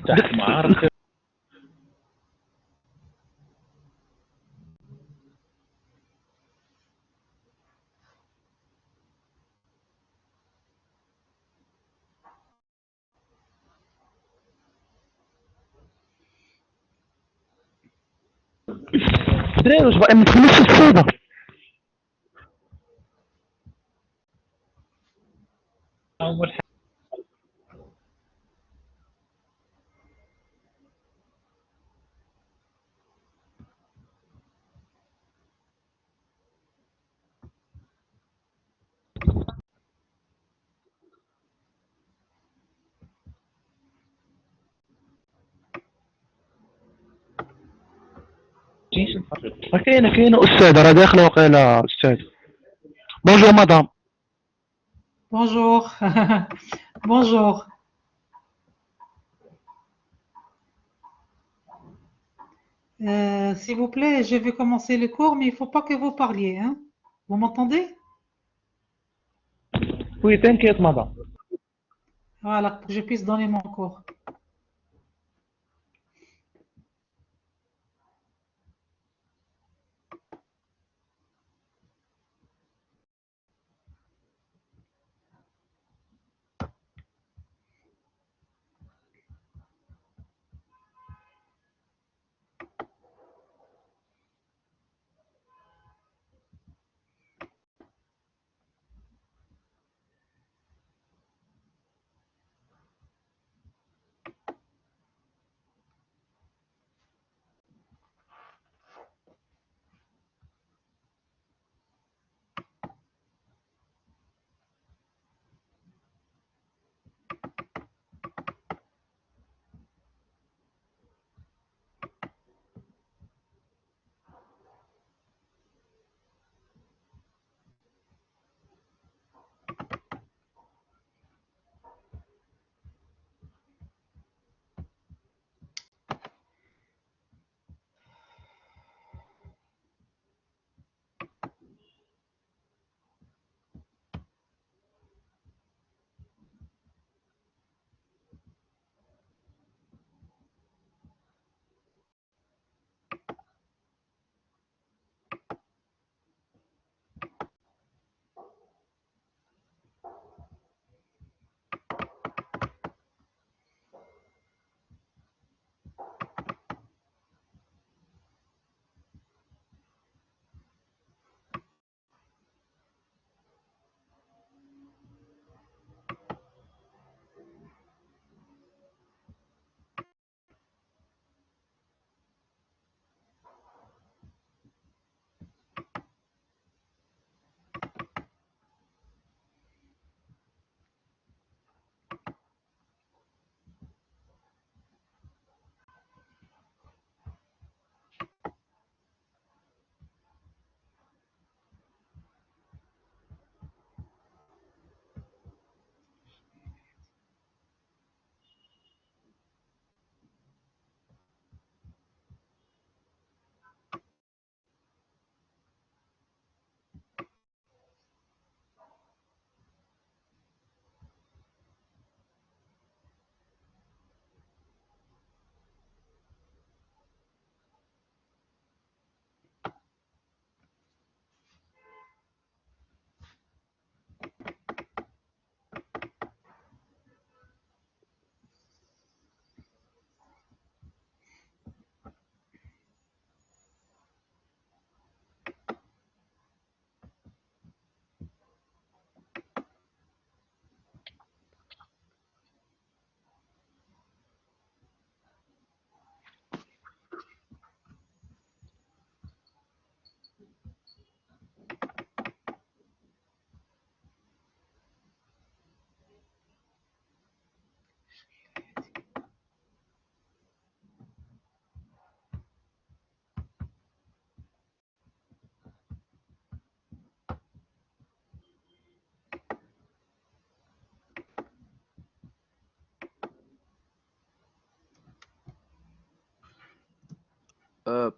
تحت معركة. دراري واش باقي ما دخلوش الصودا؟ أول حاجة جيش نفرق. كاينة أستاذة راه داخلة وقيلة أستاذ. بونجور مدام. Bonjour. Bonjour. S'il vous plaît, je vais commencer le cours, mais il ne faut pas que vous parliez, hein. Vous m'entendez? وي تنكيت مدام. Voilà, pour que je puisse donner mon cours.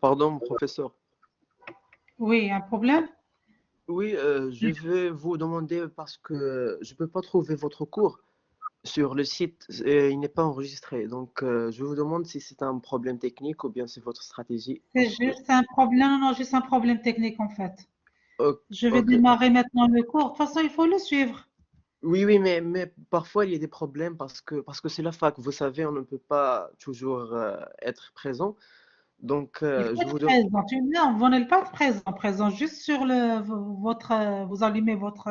Pardon, professeur. Oui, un problème? Oui, je vais vous demander parce que je ne peux pas trouver votre cours. Sur le site, il n'est pas enregistré. Donc, je vous demande si c'est un problème technique ou bien c'est votre stratégie. C'est juste un problème, non, juste un problème technique en fait. Je vais Ok. démarrer maintenant le cours. De toute façon, il faut le suivre. Oui, oui, mais parfois il y a des problèmes parce que c'est la fac. Vous savez, on ne peut pas toujours être présent. Donc, Il faut je être vous demande. présent. Non, vous n'êtes pas présent, juste sur votre, vous allumez votre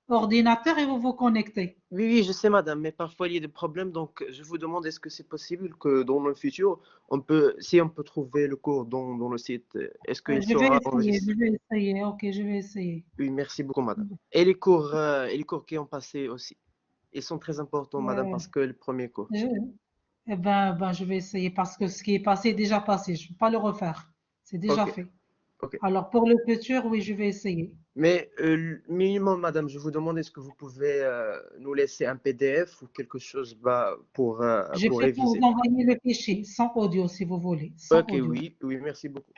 ordinateur et vous vous connectez. Oui, oui, je sais, madame, mais parfois il y a des problèmes. Donc, je vous demande, est-ce que c'est possible que dans le futur, si on peut trouver le cours dans le site, est-ce qu'il sera Je enregistré? vais essayer, ok, je vais essayer. Oui, merci beaucoup, madame. Ouais, Et les cours qui ont passé aussi. Ils sont très importants, madame, ouais. parce que le premier cours. Je- ben, je vais essayer parce que ce qui est passé est déjà passé. Je ne vais pas le refaire. C'est déjà Ok, fait. ok. Alors, pour le futur, oui, je vais essayer. Mais minimum, madame, je vous demande, est-ce que vous pouvez nous laisser un PDF ou quelque chose Je pour peux vous réviser? envoyer le fichier sans audio si vous voulez, sans Ok, audio. oui, oui, merci beaucoup.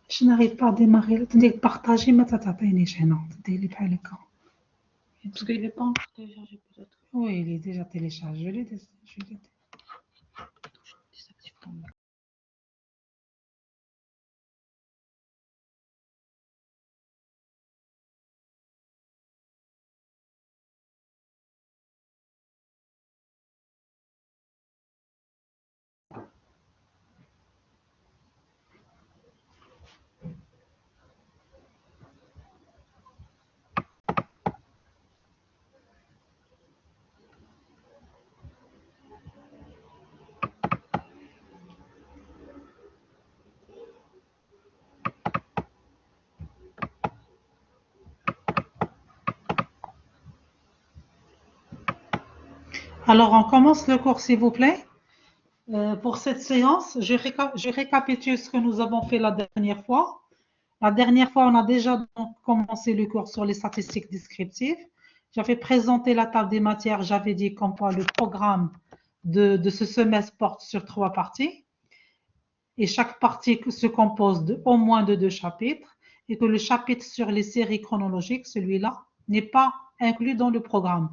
Je n'arrive pas à démarrer. Attendez, partager, mais ça تعطينيش هنا. تديري بحال هكا. Parce qu'il n'est pas encore téléchargé peut-être. Oui, il est déjà téléchargé. Je l'ai Désactive ton micro. Alors, on commence le cours, s'il vous plaît. Pour cette séance, je récapitule ce que nous avons fait la dernière fois. La dernière fois, on a déjà donc commencé le cours sur les statistiques descriptives. J'avais présenté la table des matières. J'avais dit comme quoi le programme de ce semestre porte sur 3 parties. Et chaque partie se compose de au moins de 2 chapitres. Et que le chapitre sur les séries chronologiques, celui-là, n'est pas inclus dans le programme.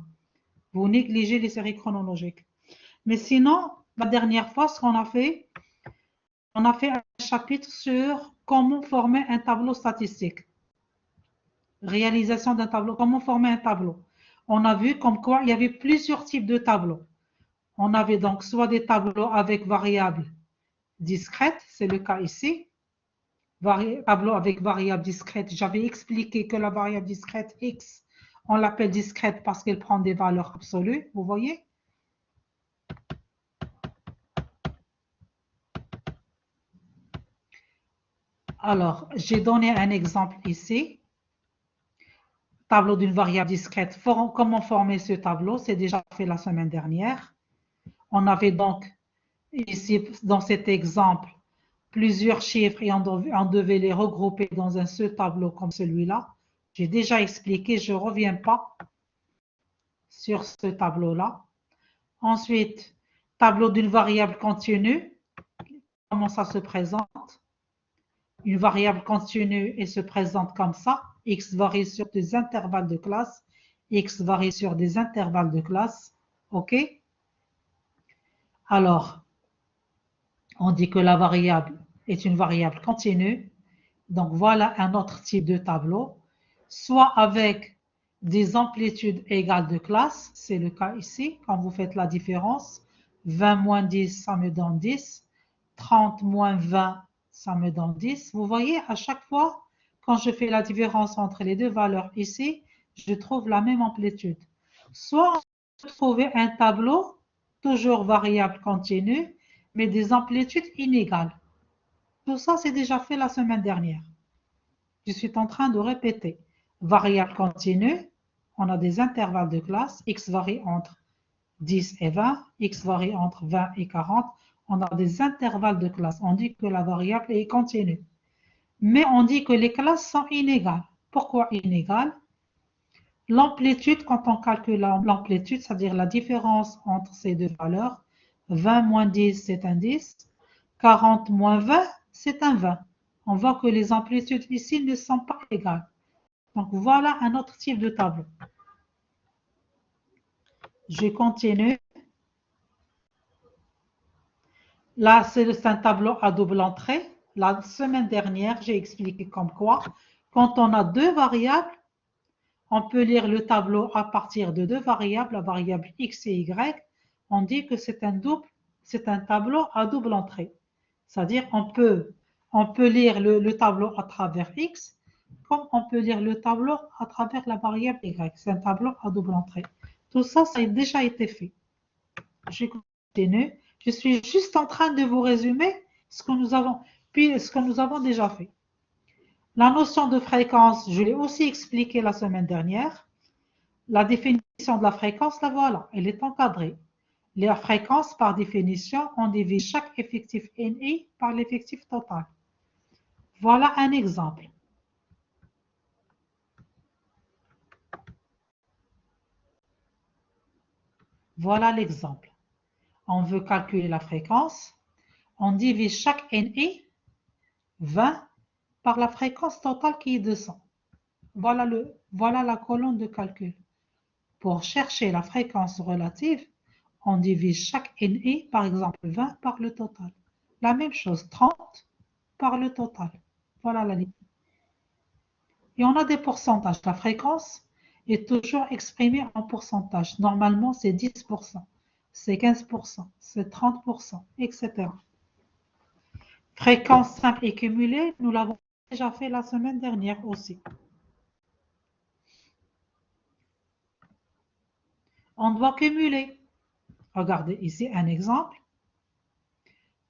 Vous négligez les séries chronologiques. Mais sinon, la dernière fois, ce qu'on a fait, on a fait un chapitre sur comment former un tableau statistique. Réalisation d'un tableau, comment former un tableau. On a vu comme quoi il y avait plusieurs types de tableaux. On avait donc soit des tableaux avec variables discrètes, c'est le cas ici. Tableau avec variable discrète. J'avais expliqué que la variable discrète x, on l'appelle discrète parce qu'elle prend des valeurs absolues, vous voyez. Alors, j'ai donné un exemple ici. tableau d'une variable discrète. Comment former ce tableau? C'est déjà fait la semaine dernière. On avait donc ici, dans cet exemple, plusieurs chiffres et on devait les regrouper dans un seul tableau comme celui-là. J'ai déjà expliqué, je ne reviens pas sur ce tableau-là. Ensuite, tableau d'une variable continue. Comment ça se présente? Une variable continue et se présente comme ça. X varie sur des intervalles de classe. X varie sur des intervalles de classe. OK? Alors, on dit que la variable est une variable continue. Donc, voilà un autre type de tableau. Soit avec des amplitudes égales de classe, c'est le cas ici, quand vous faites la différence. 20 moins 10, ça me donne 10. 30 moins 20, ça me donne 10. Vous voyez, à chaque fois, quand je fais la différence entre les deux valeurs ici, je trouve la même amplitude. Soit on peut trouver un tableau, toujours variable continue, mais des amplitudes inégales. Tout ça, c'est déjà fait la semaine dernière. Je suis en train de répéter. Variable continue, on a des intervalles de classe, x varie entre 10 et 20, x varie entre 20 et 40, on a des intervalles de classe. On dit que la variable est continue. Mais on dit que les classes sont inégales. Pourquoi inégales? L'amplitude, quand on calcule l'amplitude, c'est-à-dire la différence entre ces deux valeurs, 20 moins 10, c'est un 10, 40 moins 20, c'est un 20. On voit que les amplitudes ici ne sont pas égales. Donc voilà un autre type de tableau. Je continue. Là, c'est un tableau à double entrée. La semaine dernière, j'ai expliqué comme quoi, quand on a deux variables, on peut lire le tableau à partir de deux variables, la variable x et y. On dit que c'est un tableau à double entrée. C'est-à-dire on peut lire le tableau à travers x, comme on peut lire le tableau à travers la variable y. C'est un tableau à double entrée. Tout ça, ça a déjà été fait. Je continue. Je suis juste en train de vous résumer ce que nous avons déjà fait. La notion de fréquence, je l'ai aussi expliqué la semaine dernière. La définition de la fréquence, la voilà, elle est encadrée. La fréquence, par définition, on divise chaque effectif NI par l'effectif total. Voilà un exemple. Voilà l'exemple. On veut calculer la fréquence. On divise chaque NI, 20, par la fréquence totale qui est de 100. Voilà la colonne de calcul. Pour chercher la fréquence relative, on divise chaque NI, par exemple 20, par le total. La même chose, 30 par le total. Voilà la ligne. Et on a des pourcentages. La fréquence est toujours exprimée en pourcentage. Normalement, c'est 10%, c'est 15%, c'est 30%, etc. Fréquence simple et cumulée, nous l'avons déjà fait la semaine dernière aussi. On doit cumuler. Regardez ici un exemple.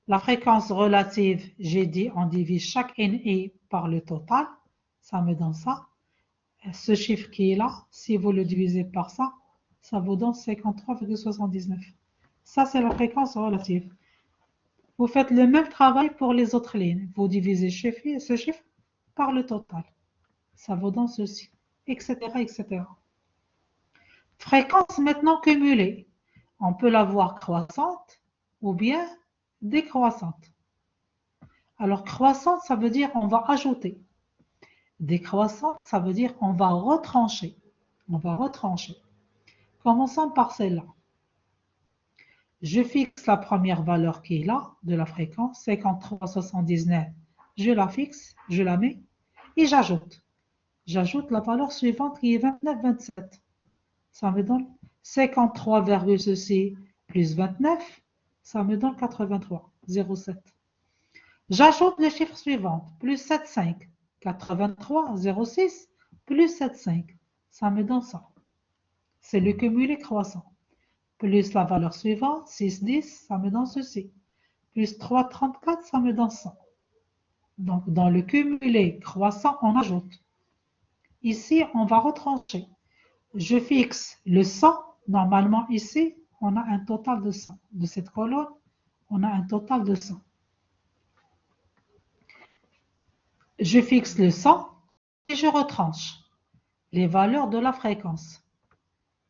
La fréquence relative, j'ai dit, on divise chaque NI par le total. Ça me donne ça. Ce chiffre qui est là, si vous le divisez par ça, ça vous donne 53,79. Ça, c'est la fréquence relative. Vous faites le même travail pour les autres lignes. Vous divisez ce chiffre par le total. Ça vous donne ceci, etc., etc. Fréquence maintenant cumulée. On peut la voir croissante ou bien décroissante. Alors, croissante, ça veut dire on va ajouter. Décroissante, ça veut dire on va retrancher. On va retrancher. Commençons par celle-là. Je fixe la première valeur qui est là, de la fréquence, 53,79. Je la fixe, je la mets et j'ajoute. J'ajoute la valeur suivante qui est 29,27. Ça me donne 53, ceci plus 29, ça me donne 83,07. J'ajoute le chiffre suivant, plus 7,5. 83,06 plus 7,5. Ça me donne ça. C'est le cumulé croissant. Plus la valeur suivante, 6,10, ça me donne ceci. Plus 3,34, ça me donne ça. Donc, dans le cumulé croissant, on ajoute. Ici, on va retrancher. Je fixe le 100. Normalement, ici, on a un total de 100. De cette colonne, on a un total de 100. Je fixe le 100 et je retranche les valeurs de la fréquence.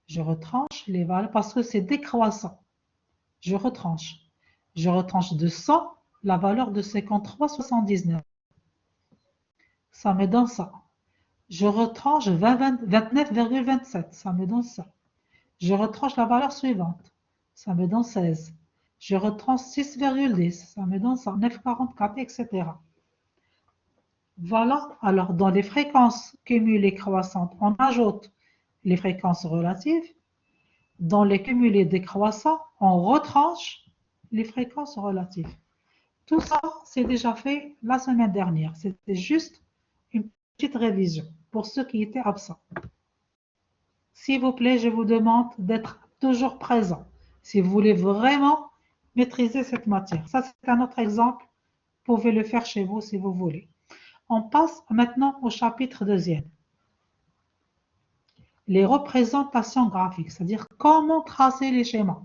Je retranche les valeurs parce que c'est décroissant. Je retranche. Je retranche de 100 la valeur de 53,79. Ça me donne ça. Je retranche 29,27. Ça me donne ça. Je retranche la valeur suivante. Ça me donne 16. Je retranche 6,10. Ça me donne ça. 9,44, etc. Voilà. Alors, dans les fréquences cumulées croissantes, on ajoute les fréquences relatives. Dans les cumulés décroissants, on retranche les fréquences relatives. Tout ça, c'est déjà fait la semaine dernière. C'était juste une petite révision pour ceux qui étaient absents. S'il vous plaît, je vous demande d'être toujours présent si vous voulez vraiment maîtriser cette matière. Ça, c'est un autre exemple. Vous pouvez le faire chez vous si vous voulez. On passe maintenant au chapitre 2. Les représentations graphiques, c'est-à-dire comment tracer les schémas.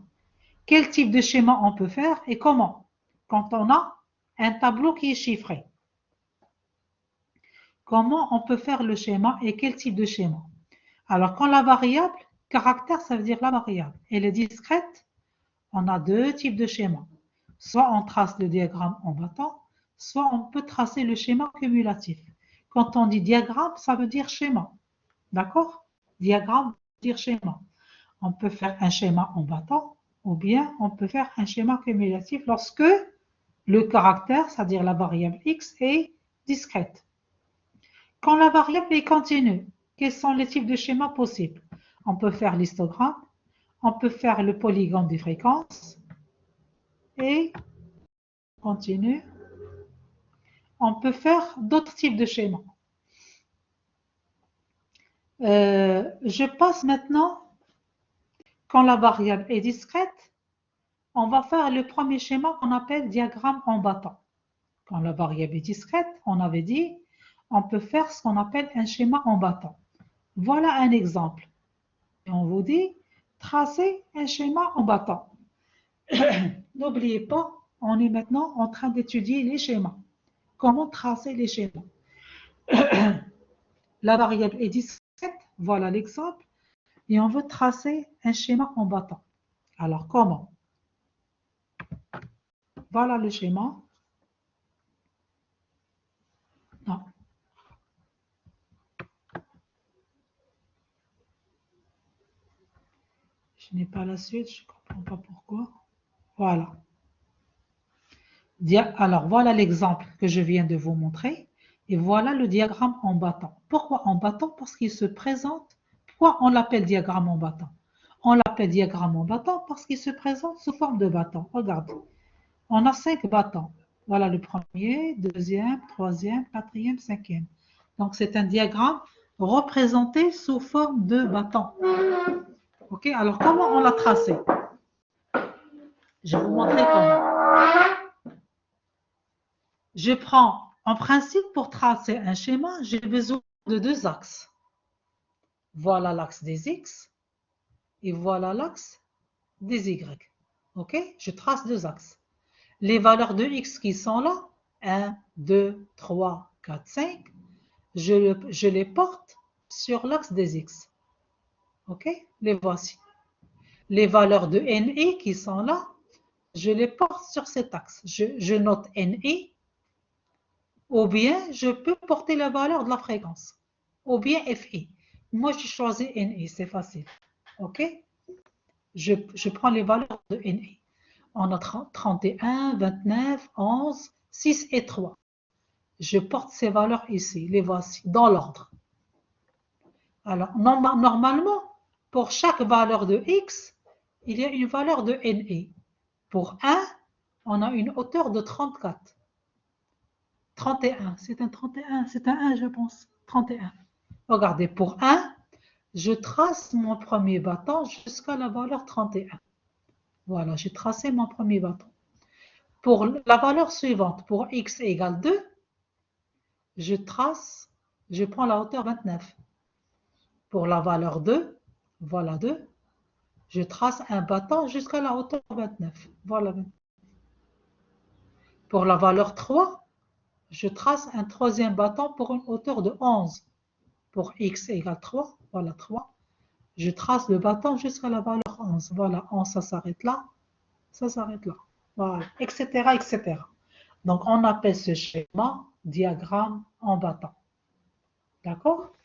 Quel type de schéma on peut faire et comment? Quand on a un tableau qui est chiffré. Comment on peut faire le schéma et quel type de schéma? Alors, quand la variable, caractère, ça veut dire la variable, elle est discrète, on a deux types de schémas. Soit on trace le diagramme en battant, soit on peut tracer le schéma cumulatif. Quand on dit diagramme, ça veut dire schéma. D'accord? Diagramme veut dire schéma. On peut faire un schéma en battant, ou bien on peut faire un schéma cumulatif lorsque le caractère, c'est-à-dire la variable x, est discrète. Quand la variable est continue, quels sont les types de schémas possibles? On peut faire l'histogramme, on peut faire le polygone des fréquences, et continue, on peut faire d'autres types de schémas. Je passe maintenant, quand la variable est discrète, on va faire le premier schéma qu'on appelle diagramme en battant. Quand la variable est discrète, on avait dit, on peut faire ce qu'on appelle un schéma en battant. Voilà un exemple. Et on vous dit, tracez un schéma en battant. N'oubliez pas, on est maintenant en train d'étudier les schémas. Comment tracer les schémas? La variable est discrète, voilà l'exemple, et on veut tracer un schéma en battant. Alors, comment? Voilà le schéma. Non. Je n'ai pas la suite, je ne comprends pas pourquoi. Voilà. Alors, voilà l'exemple que je viens de vous montrer. Et voilà le diagramme en battant. Pourquoi en battant? Parce qu'il se présente. Pourquoi on l'appelle diagramme en battant? On l'appelle diagramme en battant parce qu'il se présente sous forme de battant. Regardez. On a 5 battants. Voilà le premier, deuxième, troisième, quatrième, cinquième. Donc, c'est un diagramme représenté sous forme de battant. OK, alors comment on l'a tracé? Je vais vous montrer comment. Je prends, en principe, pour tracer un schéma, j'ai besoin de deux axes. Voilà l'axe des X et voilà l'axe des Y. OK? Je trace deux axes. Les valeurs de X qui sont là, 1, 2, 3, 4, 5, je les porte sur l'axe des X. OK? Les voici. Les valeurs de NI qui sont là, je les porte sur cet axe. Je note NI, ou bien je peux porter la valeur de la fréquence, ou bien FI. Moi, je choisis NI, c'est facile. OK? Je prends les valeurs de NI. On a 31, 29, 11, 6 et 3. Je porte ces valeurs ici, les voici, dans l'ordre. Alors, normalement, pour chaque valeur de X, il y a une valeur de NI. Pour 1, on a une hauteur de 34. 31, c'est un 31, c'est un 1, je pense. 31. Regardez, pour 1, je trace mon premier battant jusqu'à la valeur 31. Voilà, j'ai tracé mon premier battant. Pour la valeur suivante, pour x égale 2, je prends la hauteur 29. Pour la valeur 2, voilà 2, je trace un bâton jusqu'à la hauteur 29. Voilà. Pour la valeur 3, je trace un troisième bâton pour une hauteur de 11. Pour x égale 3, voilà 3. Je trace le bâton jusqu'à la valeur 11. Voilà, 11, ça s'arrête là, ça s'arrête là. Voilà, etc., etc. Donc, on appelle ce schéma diagramme en bâton. D'accord?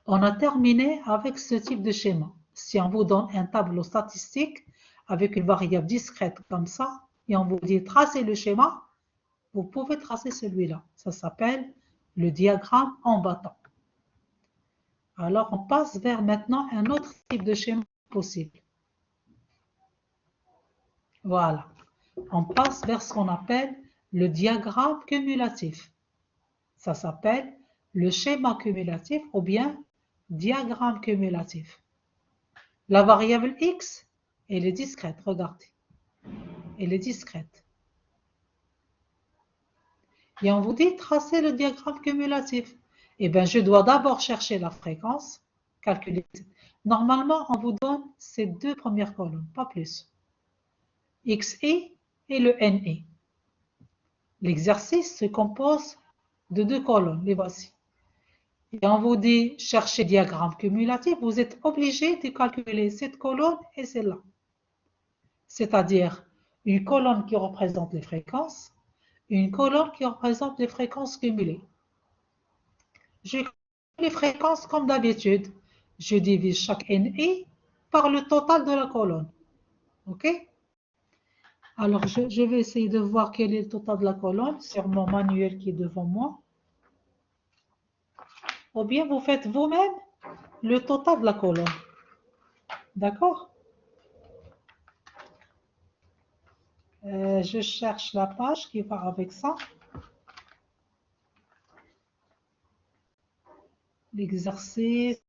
On a terminé avec ce type de schéma. Si on vous donne un tableau statistique avec une variable discrète comme ça, et on vous dit tracer le schéma, vous pouvez tracer celui-là. Ça s'appelle le diagramme en bâton. Alors, on passe vers maintenant un autre type de schéma possible. Voilà. On passe vers ce qu'on appelle le diagramme cumulatif. Ça s'appelle le schéma cumulatif ou bien diagramme cumulatif. La variable x, elle est discrète, regardez. Elle est discrète. Et on vous dit tracer le diagramme cumulatif. Eh bien, je dois d'abord chercher la fréquence, calculer. Normalement, on vous donne ces deux premières colonnes, pas plus. XI et le NI. L'exercice se compose de deux colonnes, les voici. Et on vous dit chercher diagramme cumulatif, vous êtes obligé de calculer cette colonne et celle-là. C'est-à-dire une colonne qui représente les fréquences, une colonne qui représente les fréquences cumulées. Je calcule les fréquences comme d'habitude. Je divise chaque NI par le total de la colonne. OK? Alors, je vais essayer de voir quel est le total de la colonne sur mon manuel qui est devant moi. Ou bien vous faites vous-même le total de la colonne. D'accord? Je cherche la page qui va avec ça. L'exercice.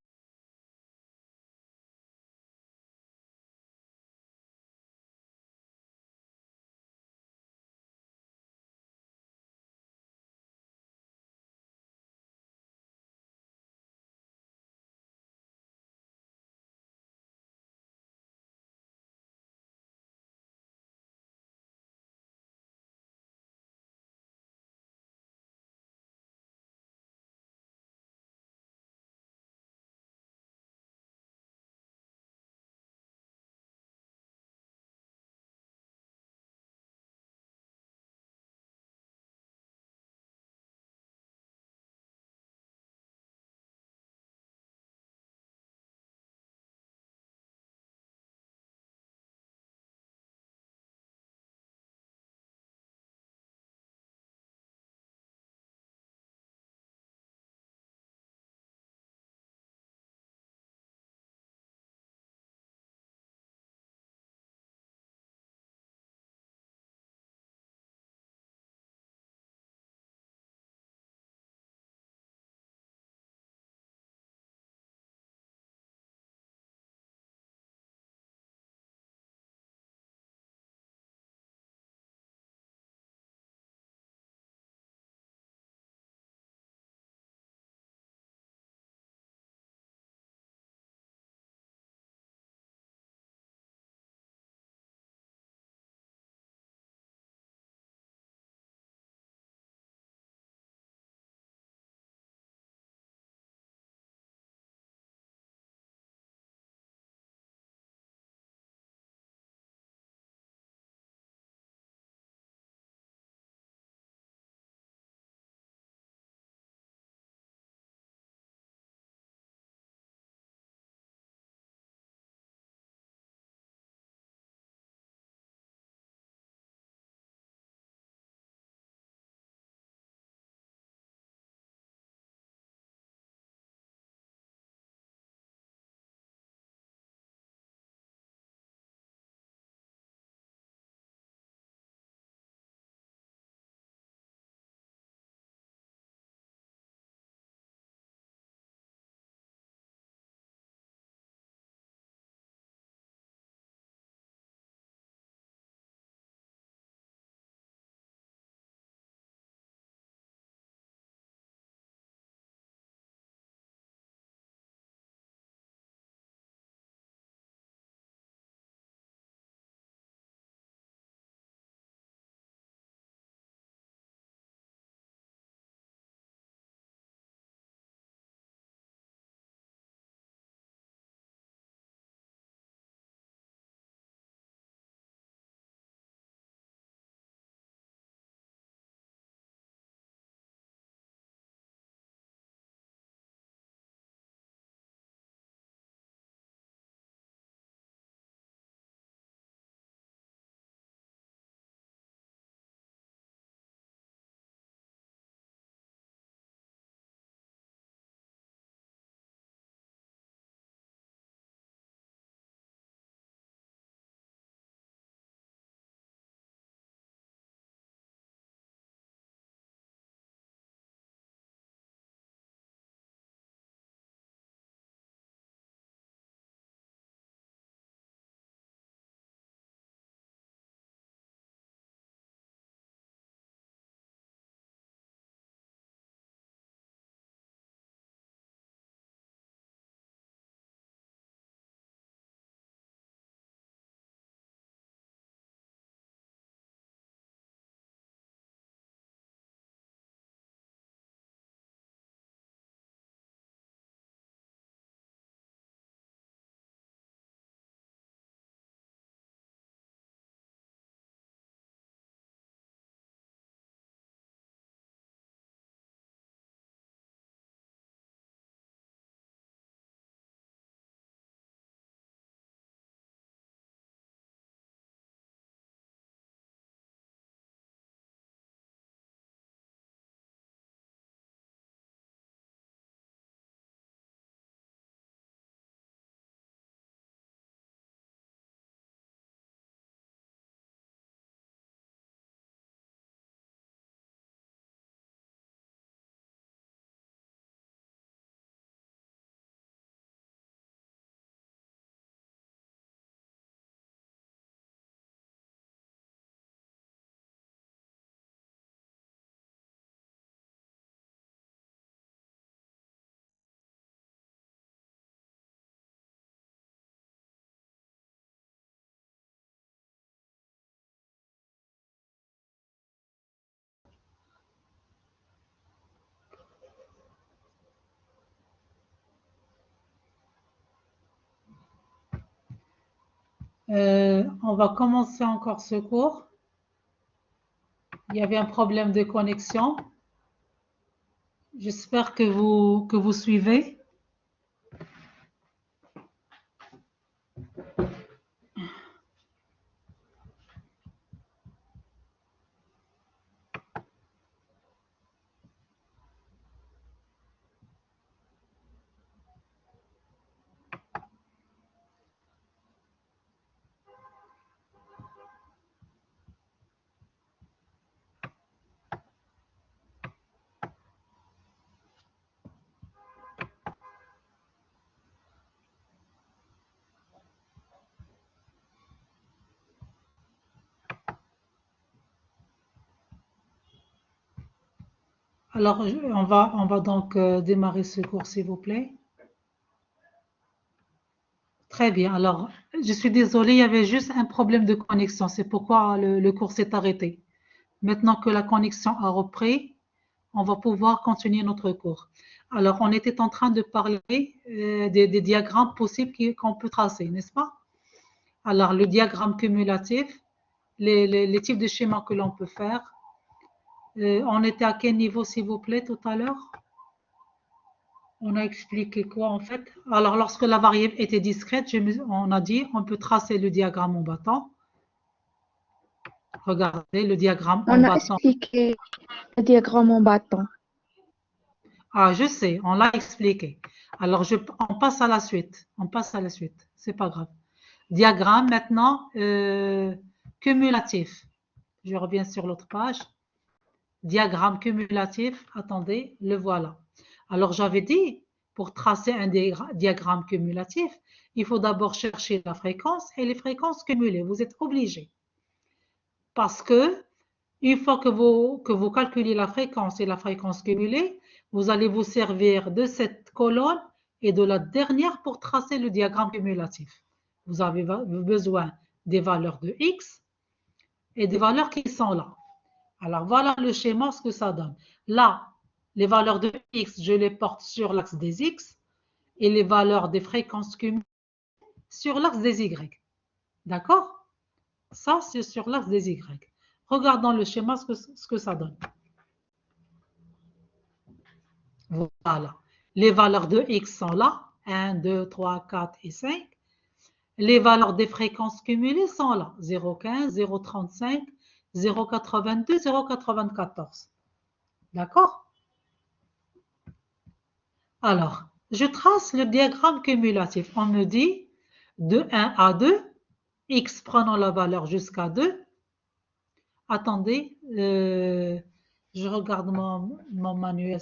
On va commencer encore ce cours. Il y avait un problème de connexion. J'espère que vous suivez. Alors, on va donc démarrer ce cours, s'il vous plaît. Très bien. Alors, je suis désolée, il y avait juste un problème de connexion. C'est pourquoi le cours s'est arrêté. Maintenant que la connexion a repris, on va pouvoir continuer notre cours. Alors, on était en train de parler des diagrammes possibles qu'on peut tracer, n'est-ce pas? Alors, le diagramme cumulatif, les types de schémas que l'on peut faire. On était à quel niveau, s'il vous plaît, tout à l'heure? On a expliqué quoi, en fait? Alors, lorsque la variable était discrète, on a dit on peut tracer le diagramme en battant. Regardez le diagramme en On a battant. expliqué le diagramme en battant. Ah, je sais, on l'a expliqué. Alors, on passe à la suite. On passe à la suite. C'est pas grave. Diagramme maintenant cumulatif. Je reviens sur l'autre page. Diagramme cumulatif. Attendez, le voilà. Alors, j'avais dit, pour tracer un diagramme cumulatif, il faut d'abord chercher la fréquence et les fréquences cumulées. Vous êtes obligé. Parce que, une fois que vous calculez la fréquence et la fréquence cumulée, vous allez vous servir de cette colonne et de la dernière pour tracer le diagramme cumulatif. Vous avez besoin des valeurs de x et des valeurs qui sont là. Alors, voilà le schéma, ce que ça donne. Là, les valeurs de x, je les porte sur l'axe des x et les valeurs des fréquences cumulées sur l'axe des y. D'accord? Ça, c'est sur l'axe des y. Regardons le schéma, ce que ça donne. Voilà. Les valeurs de x sont là. 1, 2, 3, 4 et 5. Les valeurs des fréquences cumulées sont là. 0,15, 0,35, 0,82, 0,94. D'accord? Alors, je trace le diagramme cumulatif. On me dit de 1 à 2, x prenant la valeur jusqu'à 2. Attendez, je regarde mon manuel,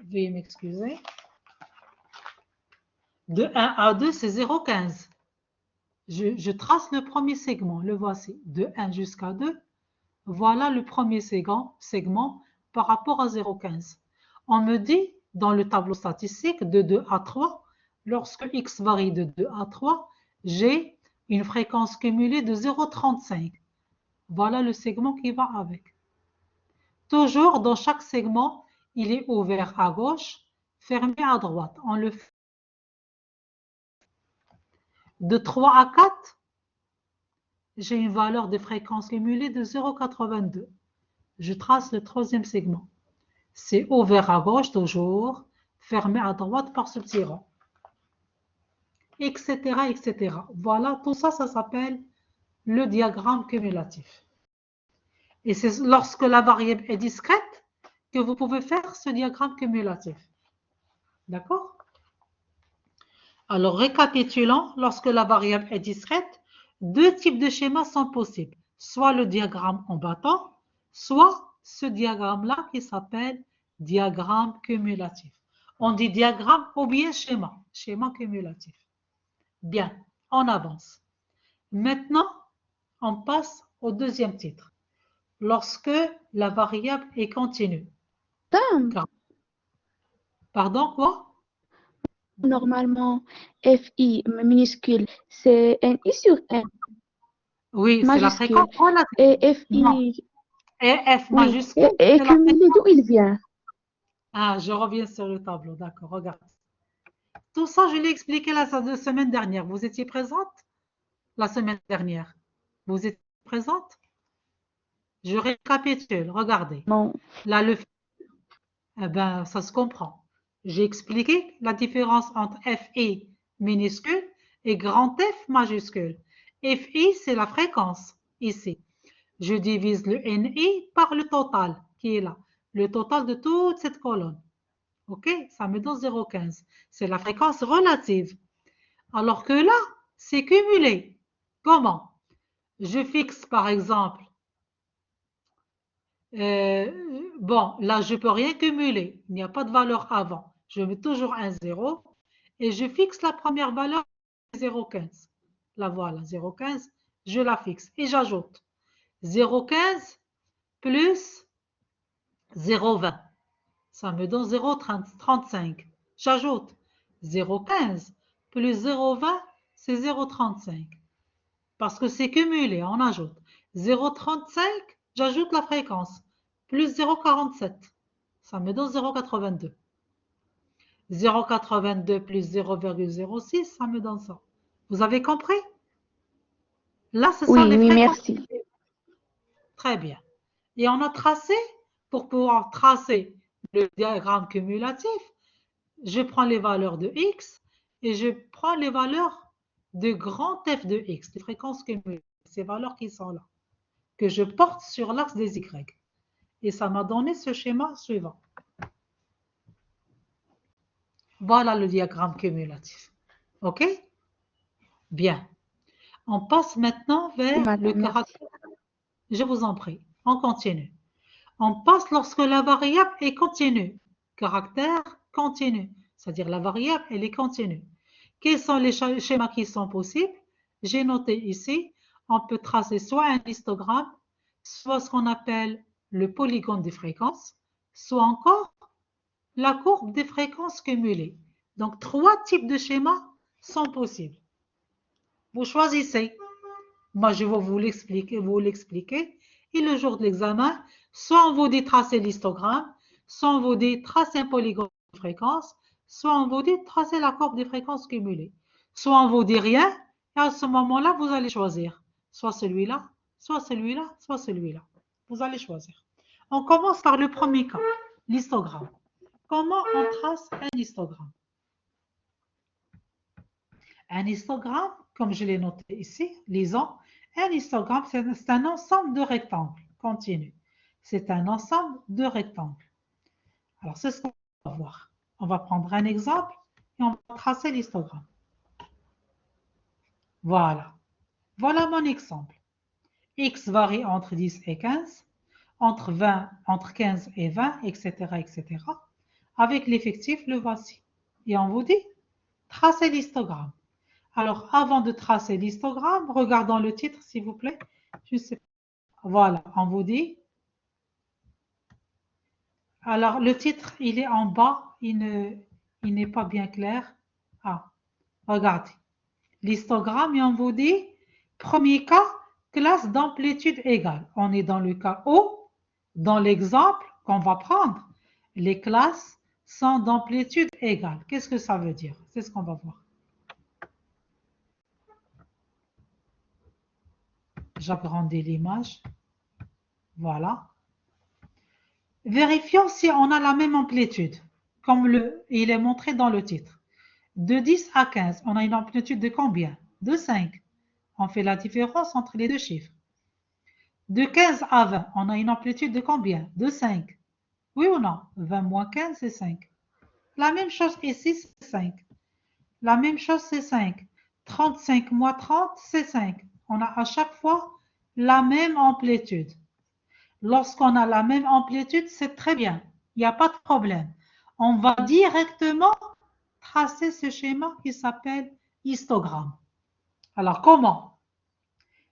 veuillez m'excuser. De 1 à 2, c'est 0,15. Je trace le premier segment, le voici, de 1 jusqu'à 2. Voilà le premier segment par rapport à 0,15. On me dit, dans le tableau statistique, de 2 à 3, lorsque x varie de 2 à 3, j'ai une fréquence cumulée de 0,35. Voilà le segment qui va avec. Toujours, dans chaque segment, il est ouvert à gauche, fermé à droite. On le fait de 3 à 4, j'ai une valeur de fréquence cumulée de 0,82. Je trace le troisième segment. C'est ouvert à gauche toujours, fermé à droite par ce petit rond. Etc., etc. Voilà, tout ça, ça s'appelle le diagramme cumulatif. Et c'est lorsque la variable est discrète que vous pouvez faire ce diagramme cumulatif. D'accord? Alors, récapitulons, lorsque la variable est discrète, deux types de schémas sont possibles. Soit le diagramme en battant, soit ce diagramme-là qui s'appelle diagramme cumulatif. On dit diagramme ou bien schéma cumulatif. Bien, on avance. Maintenant, on passe au deuxième titre. Lorsque la variable est continue. Pardon, quoi? Normalement, FI minuscule, c'est un I sur N Oui, c'est la majuscule. fréquence relative. Et FI, Non. Et F oui, majuscule, et c'est la cumulé, d'où il vient? Ah, je reviens sur le tableau, d'accord, regarde. Tout ça, je l'ai expliqué la semaine dernière. Vous étiez présente? la semaine dernière? Vous êtes présente? Je récapitule, regardez. Non. Là, eh ben, ça se comprend. J'ai expliqué la différence entre FI minuscule et grand F majuscule. FI, c'est la fréquence, ici. Je divise le NI par le total, qui est là. Le total de toute cette colonne. OK? Ça me donne 0,15. C'est la fréquence relative. Alors que là, c'est cumulé. Comment? Je fixe, par exemple, bon, là, je ne peux rien cumuler. Il n'y a pas de valeur avant. Je mets toujours un 0 et je fixe la première valeur 0,15. La voilà, 0,15. Je la fixe et j'ajoute 0,15 plus 0,20. Ça me donne 0,35. J'ajoute 0,15 plus 0,20, c'est 0,35. Parce que c'est cumulé, on ajoute 0,35, j'ajoute la fréquence, plus 0,47. Ça me donne 0,82. 0,82 plus 0,06, ça me donne ça. Vous avez compris? Là, ce sont Oui, les oui, fréquences. merci. Très bien. Et on a tracé, pour pouvoir tracer le diagramme cumulatif, je prends les valeurs de x et je prends les valeurs de grand F de x, les fréquences cumulées, ces valeurs qui sont là, que je porte sur l'axe des y. Et ça m'a donné ce schéma suivant. Voilà le diagramme cumulatif. OK? Bien. On passe maintenant vers le Madame, merci. caractère. Je vous en prie, on continue. On passe lorsque la variable est continue. Caractère continu, c'est-à-dire la variable, elle est continue. Quels sont les schémas qui sont possibles? J'ai noté ici, on peut tracer soit un histogramme, soit ce qu'on appelle le polygone des fréquences, soit encore la courbe des fréquences cumulées. Donc, trois types de schémas sont possibles. Vous choisissez. Moi, je vais vous l'expliquer. Et le jour de l'examen, soit on vous dit tracer l'histogramme, soit on vous dit tracer un polygone de fréquences, soit on vous dit tracer la courbe des fréquences cumulées. Soit on vous dit rien, et à ce moment-là, vous allez choisir. Soit celui-là, soit celui-là, soit celui-là. Vous allez choisir. On commence par le premier cas, l'histogramme. Comment on trace un histogramme? Un histogramme, comme je l'ai noté ici, lisons, un histogramme, c'est un ensemble de rectangles continus. C'est un ensemble de rectangles. Alors, c'est ce qu'on va voir. On va prendre un exemple et on va tracer l'histogramme. Voilà. Voilà mon exemple. X varie entre 10 et 15, entre 20, entre 15 et 20, etc., etc. Avec l'effectif, le voici. Et on vous dit, tracez l'histogramme. Alors, avant de tracer l'histogramme, regardons le titre, s'il vous plaît. Je sais pas. Voilà, on vous dit. Alors, le titre, il est en bas, il n'est pas bien clair. Ah, regardez. L'histogramme, et on vous dit, premier cas, classe d'amplitude égale. On est dans le cas O. Dans l'exemple qu'on va prendre, les classes sont d'amplitude égale. Qu'est-ce que ça veut dire? C'est ce qu'on va voir. J'agrandis l'image. Voilà. Vérifions si on a la même amplitude, comme il est montré dans le titre. De 10 à 15, on a une amplitude de combien? De 5. On fait la différence entre les deux chiffres. De 15 à 20, on a une amplitude de combien? De 5. Oui ou non? 20 moins 15, c'est 5. La même chose ici, c'est 5. La même chose, c'est 5. 35 moins 30, c'est 5. On a à chaque fois la même amplitude. Lorsqu'on a la même amplitude, c'est très bien. Il n'y a pas de problème. On va directement tracer ce schéma qui s'appelle histogramme. Alors, comment?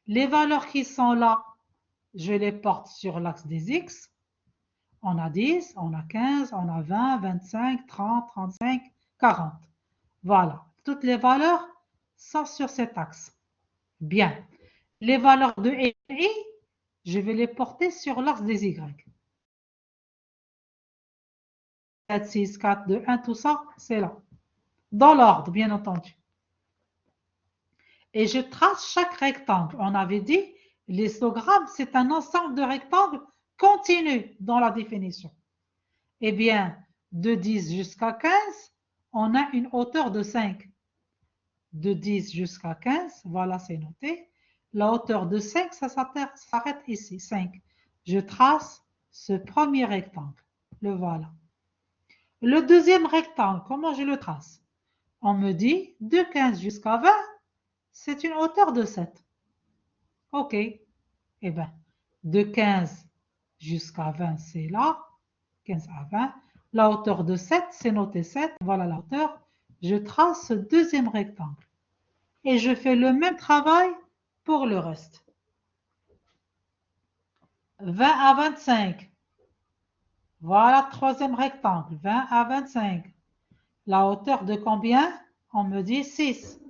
Les valeurs qui sont là, je les porte sur l'axe des X. On a 10, on a 15, on a 20, 25, 30, 35, 40. Voilà. Toutes les valeurs sont sur cet axe. Bien. Les valeurs de I, je vais les porter sur l'axe des Y. 4, 6, 4, 2, 1, tout ça, c'est là. Dans l'ordre, bien entendu. et je trace chaque rectangle. On avait dit, l'histogramme, c'est un ensemble de rectangles continus dans la définition. Eh bien, de 10 jusqu'à 15, on a une hauteur de 5. De 10 jusqu'à 15, voilà, c'est noté. La hauteur de 5, ça s'arrête ici, 5. Je trace ce premier rectangle. Le voilà. Le deuxième rectangle, comment je le trace? On me dit, de 15 jusqu'à 20, c'est une hauteur de 7. OK. Eh bien, de 15 jusqu'à 20, c'est là. 15 à 20. La hauteur de 7, c'est noté 7. Voilà la hauteur. Je trace ce deuxième rectangle. Et je fais le même travail pour le reste. 20 à 25. Voilà, troisième rectangle. 20 à 25. La hauteur de combien? On me dit 6.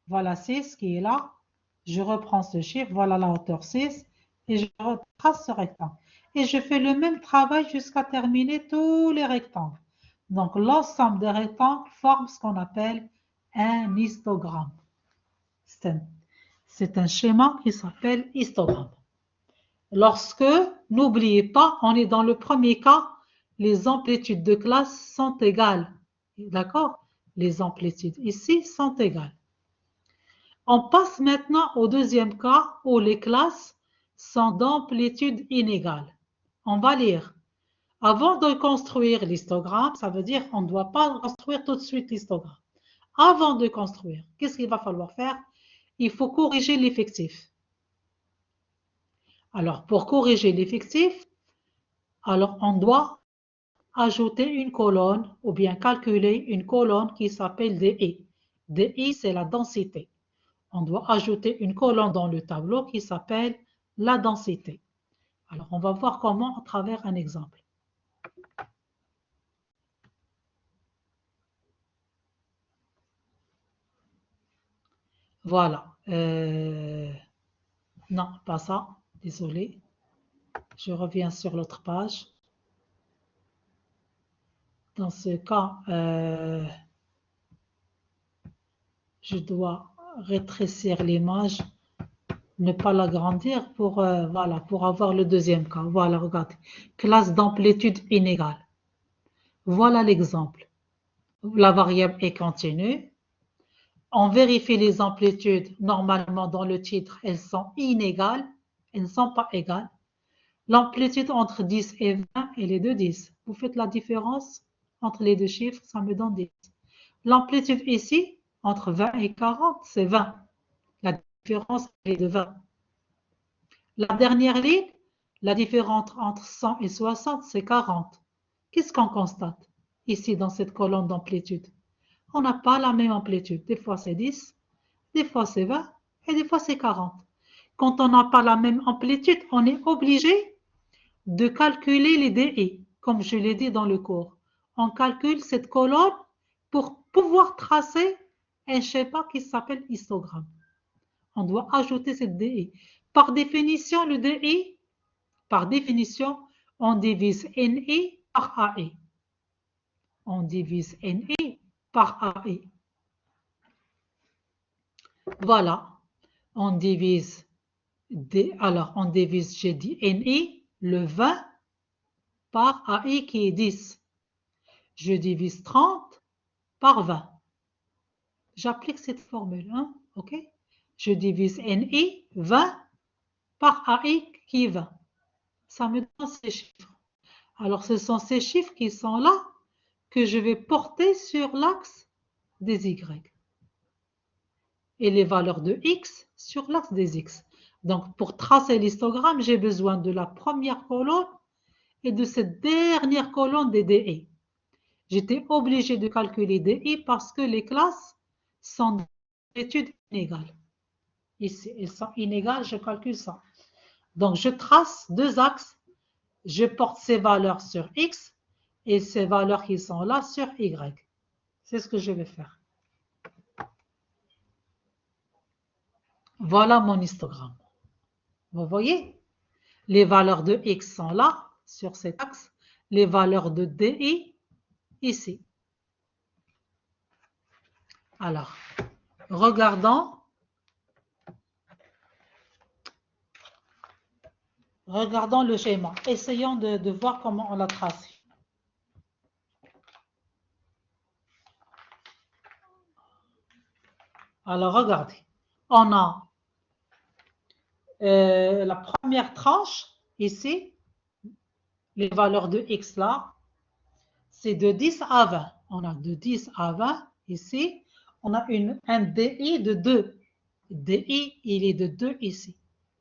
Voilà 6 qui est là. Je reprends ce chiffre. Voilà la hauteur 6. Et je retrace ce rectangle. Et je fais le même travail jusqu'à terminer tous les rectangles. Donc, l'ensemble des rectangles forme ce qu'on appelle un histogramme. C'est un schéma qui s'appelle histogramme. Lorsque, n'oubliez pas, on est dans le premier cas, les amplitudes de classe sont égales. D'accord? Les amplitudes ici sont égales. On passe maintenant au deuxième cas où les classes sont d'amplitude inégale. On va lire. Avant de construire l'histogramme, ça veut dire qu'on ne doit pas construire tout de suite l'histogramme. Avant de construire, qu'est-ce qu'il va falloir faire? Il faut corriger l'effectif. Alors, pour corriger l'effectif, alors on doit ajouter une colonne ou bien calculer une colonne qui s'appelle DI. DI, c'est la densité. On doit ajouter une colonne dans le tableau qui s'appelle la densité. Alors, on va voir comment à travers un exemple. Voilà. Non, pas ça. Désolé. Je reviens sur l'autre page. Dans ce cas, je dois rétrécir l'image, ne pas l'agrandir pour, voilà, pour avoir le deuxième cas. Voilà, regardez. Classe d'amplitude inégale. Voilà l'exemple. La variable est continue. On vérifie les amplitudes. Normalement, dans le titre, elles sont inégales. Elles ne sont pas égales. L'amplitude entre 10 et 20, elle est de 10. Vous faites la différence entre les deux chiffres, ça me donne 10. L'amplitude ici, entre 20 et 40, c'est 20. La différence est de 20. La dernière ligne, la différence entre 100 et 60, c'est 40. Qu'est-ce qu'on constate ici dans cette colonne d'amplitude? On n'a pas la même amplitude. Des fois c'est 10, des fois c'est 20 et des fois c'est 40. Quand on n'a pas la même amplitude, on est obligé de calculer les DI, comme je l'ai dit dans le cours. On calcule cette colonne pour pouvoir tracer un schéma qui s'appelle histogramme. On doit ajouter cette DI. Par définition, le DI, par définition, on divise NI par AI. On divise NI par AI. Voilà. On divise, alors on divise, j'ai dit NI, le 20, par AI qui est 10. Je divise 30 par 20. J'applique cette formule, hein, ok? Je divise NI 20 par AI qui est 20. Ça me donne ces chiffres. Alors, ce sont ces chiffres qui sont là que je vais porter sur l'axe des Y. Et les valeurs de X sur l'axe des X. Donc, pour tracer l'histogramme, j'ai besoin de la première colonne et de cette dernière colonne des DI. J'étais obligé de calculer DI parce que les classes sont d'études inégales. Ici, elles sont inégales, je calcule ça. Donc, je trace deux axes. Je porte ces valeurs sur X et ces valeurs qui sont là sur Y. C'est ce que je vais faire. Voilà mon histogramme. Vous voyez? Les valeurs de X sont là, sur cet axe. Les valeurs de DI, ici. Alors, regardons Regardons le schéma. Essayons de voir comment on l'a tracé. Alors, regardez. On a la première tranche, ici, les valeurs de x là, c'est de 10 à 20. On a de 10 à 20 ici. On a un DI de 2. DI, il est de 2 ici.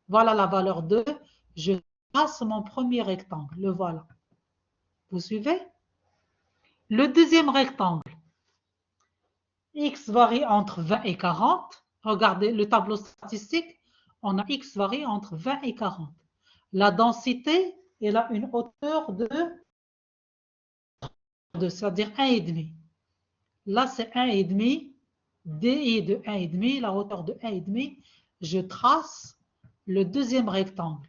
Voilà la valeur 2. Je trace mon premier rectangle. Le voilà. Vous suivez? Le deuxième rectangle. X varie entre 20 et 40. Regardez le tableau statistique. On a X varie entre 20 et 40. La densité, elle a une hauteur de c'est-à-dire 1,5. Là, c'est 1,5. DI de 1,5, la hauteur de 1,5. Je trace le deuxième rectangle.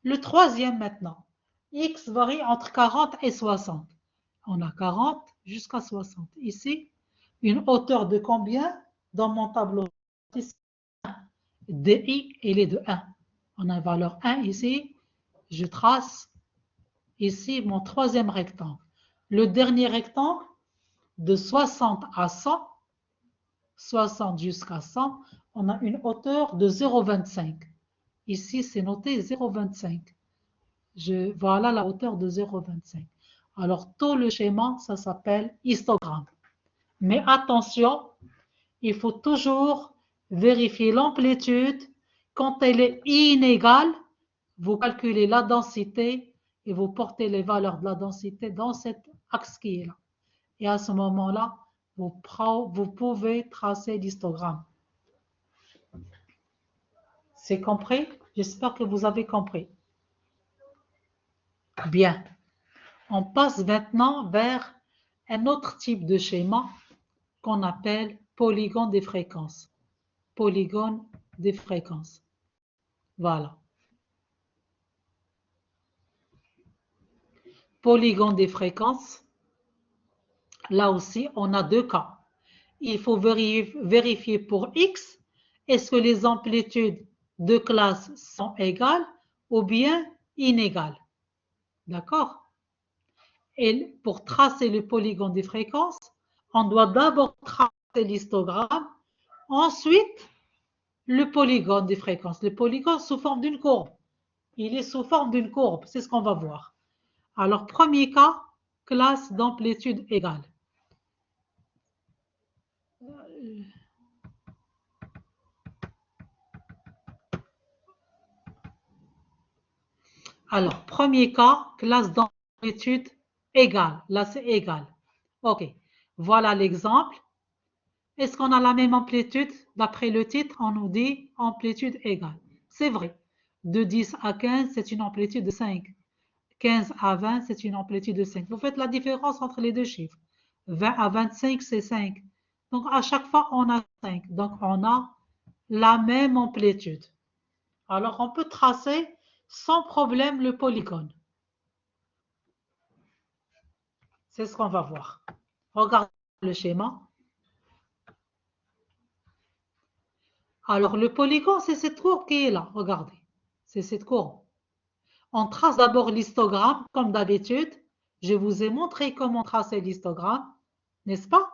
Le troisième maintenant. X varie entre 40 et 60. On a 40 jusqu'à 60. Ici, une hauteur de combien dans mon tableau? DI, il est de 1. On a une valeur 1 ici. Je trace ici mon troisième rectangle. Le dernier rectangle, de 60 à 100, 60 jusqu'à 100, on a une hauteur de 0,25. Ici, c'est noté 0,25. Voilà la hauteur de 0,25. Alors, tout le schéma, ça s'appelle histogramme. Mais attention, il faut toujours vérifier l'amplitude. Quand elle est inégale, vous calculez la densité et vous portez les valeurs de la densité dans cet axe qui est là. Et à ce moment-là, vous pouvez tracer l'histogramme. C'est compris? J'espère que vous avez compris. Bien. On passe maintenant vers un autre type de schéma qu'on appelle polygone des fréquences. Polygone des fréquences. Voilà. Polygone des fréquences. Là aussi, on a deux cas. Il faut vérifier pour X, est-ce que les amplitudes de classe sont égales ou bien inégales. D'accord? Et pour tracer le polygone des fréquences, on doit d'abord tracer l'histogramme, ensuite le polygone des fréquences. Le polygone sous forme d'une courbe. Il est sous forme d'une courbe, c'est ce qu'on va voir. Alors, premier cas, classe d'amplitude égale. Alors, premier cas, classe d'amplitude égale. Là, c'est égal. OK. Voilà l'exemple. Est-ce qu'on a la même amplitude? D'après le titre, on nous dit amplitude égale. C'est vrai. De 10 à 15, c'est une amplitude de 5. 15 à 20, c'est une amplitude de 5. Vous faites la différence entre les deux chiffres. 20 à 25, c'est 5. Donc, à chaque fois, on a 5. Donc, on a la même amplitude. Alors, on peut tracer sans problème le polygone. C'est ce qu'on va voir. Regardez le schéma. Alors, le polygone, c'est cette courbe qui est là. Regardez. C'est cette courbe. On trace d'abord l'histogramme, comme d'habitude. Je vous ai montré comment tracer l'histogramme, n'est-ce pas?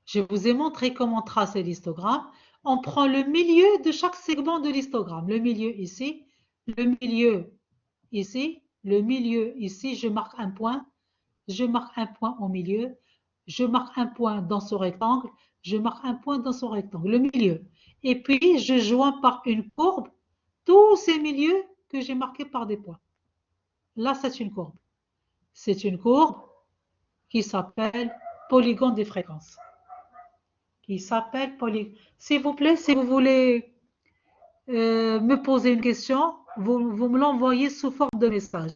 Je vous ai montré comment tracer l'histogramme. On prend le milieu de chaque segment de l'histogramme. Le milieu ici, le milieu ici, le milieu ici. Je marque un point. Je marque un point au milieu. Je marque un point dans ce rectangle. Je marque un point dans ce rectangle, le milieu. Et puis, je joins par une courbe tous ces milieux que j'ai marqués par des points. Là, c'est une courbe. C'est une courbe qui s'appelle polygone des fréquences. S'il vous plaît, si vous voulez me poser une question, vous me l'envoyez sous forme de message.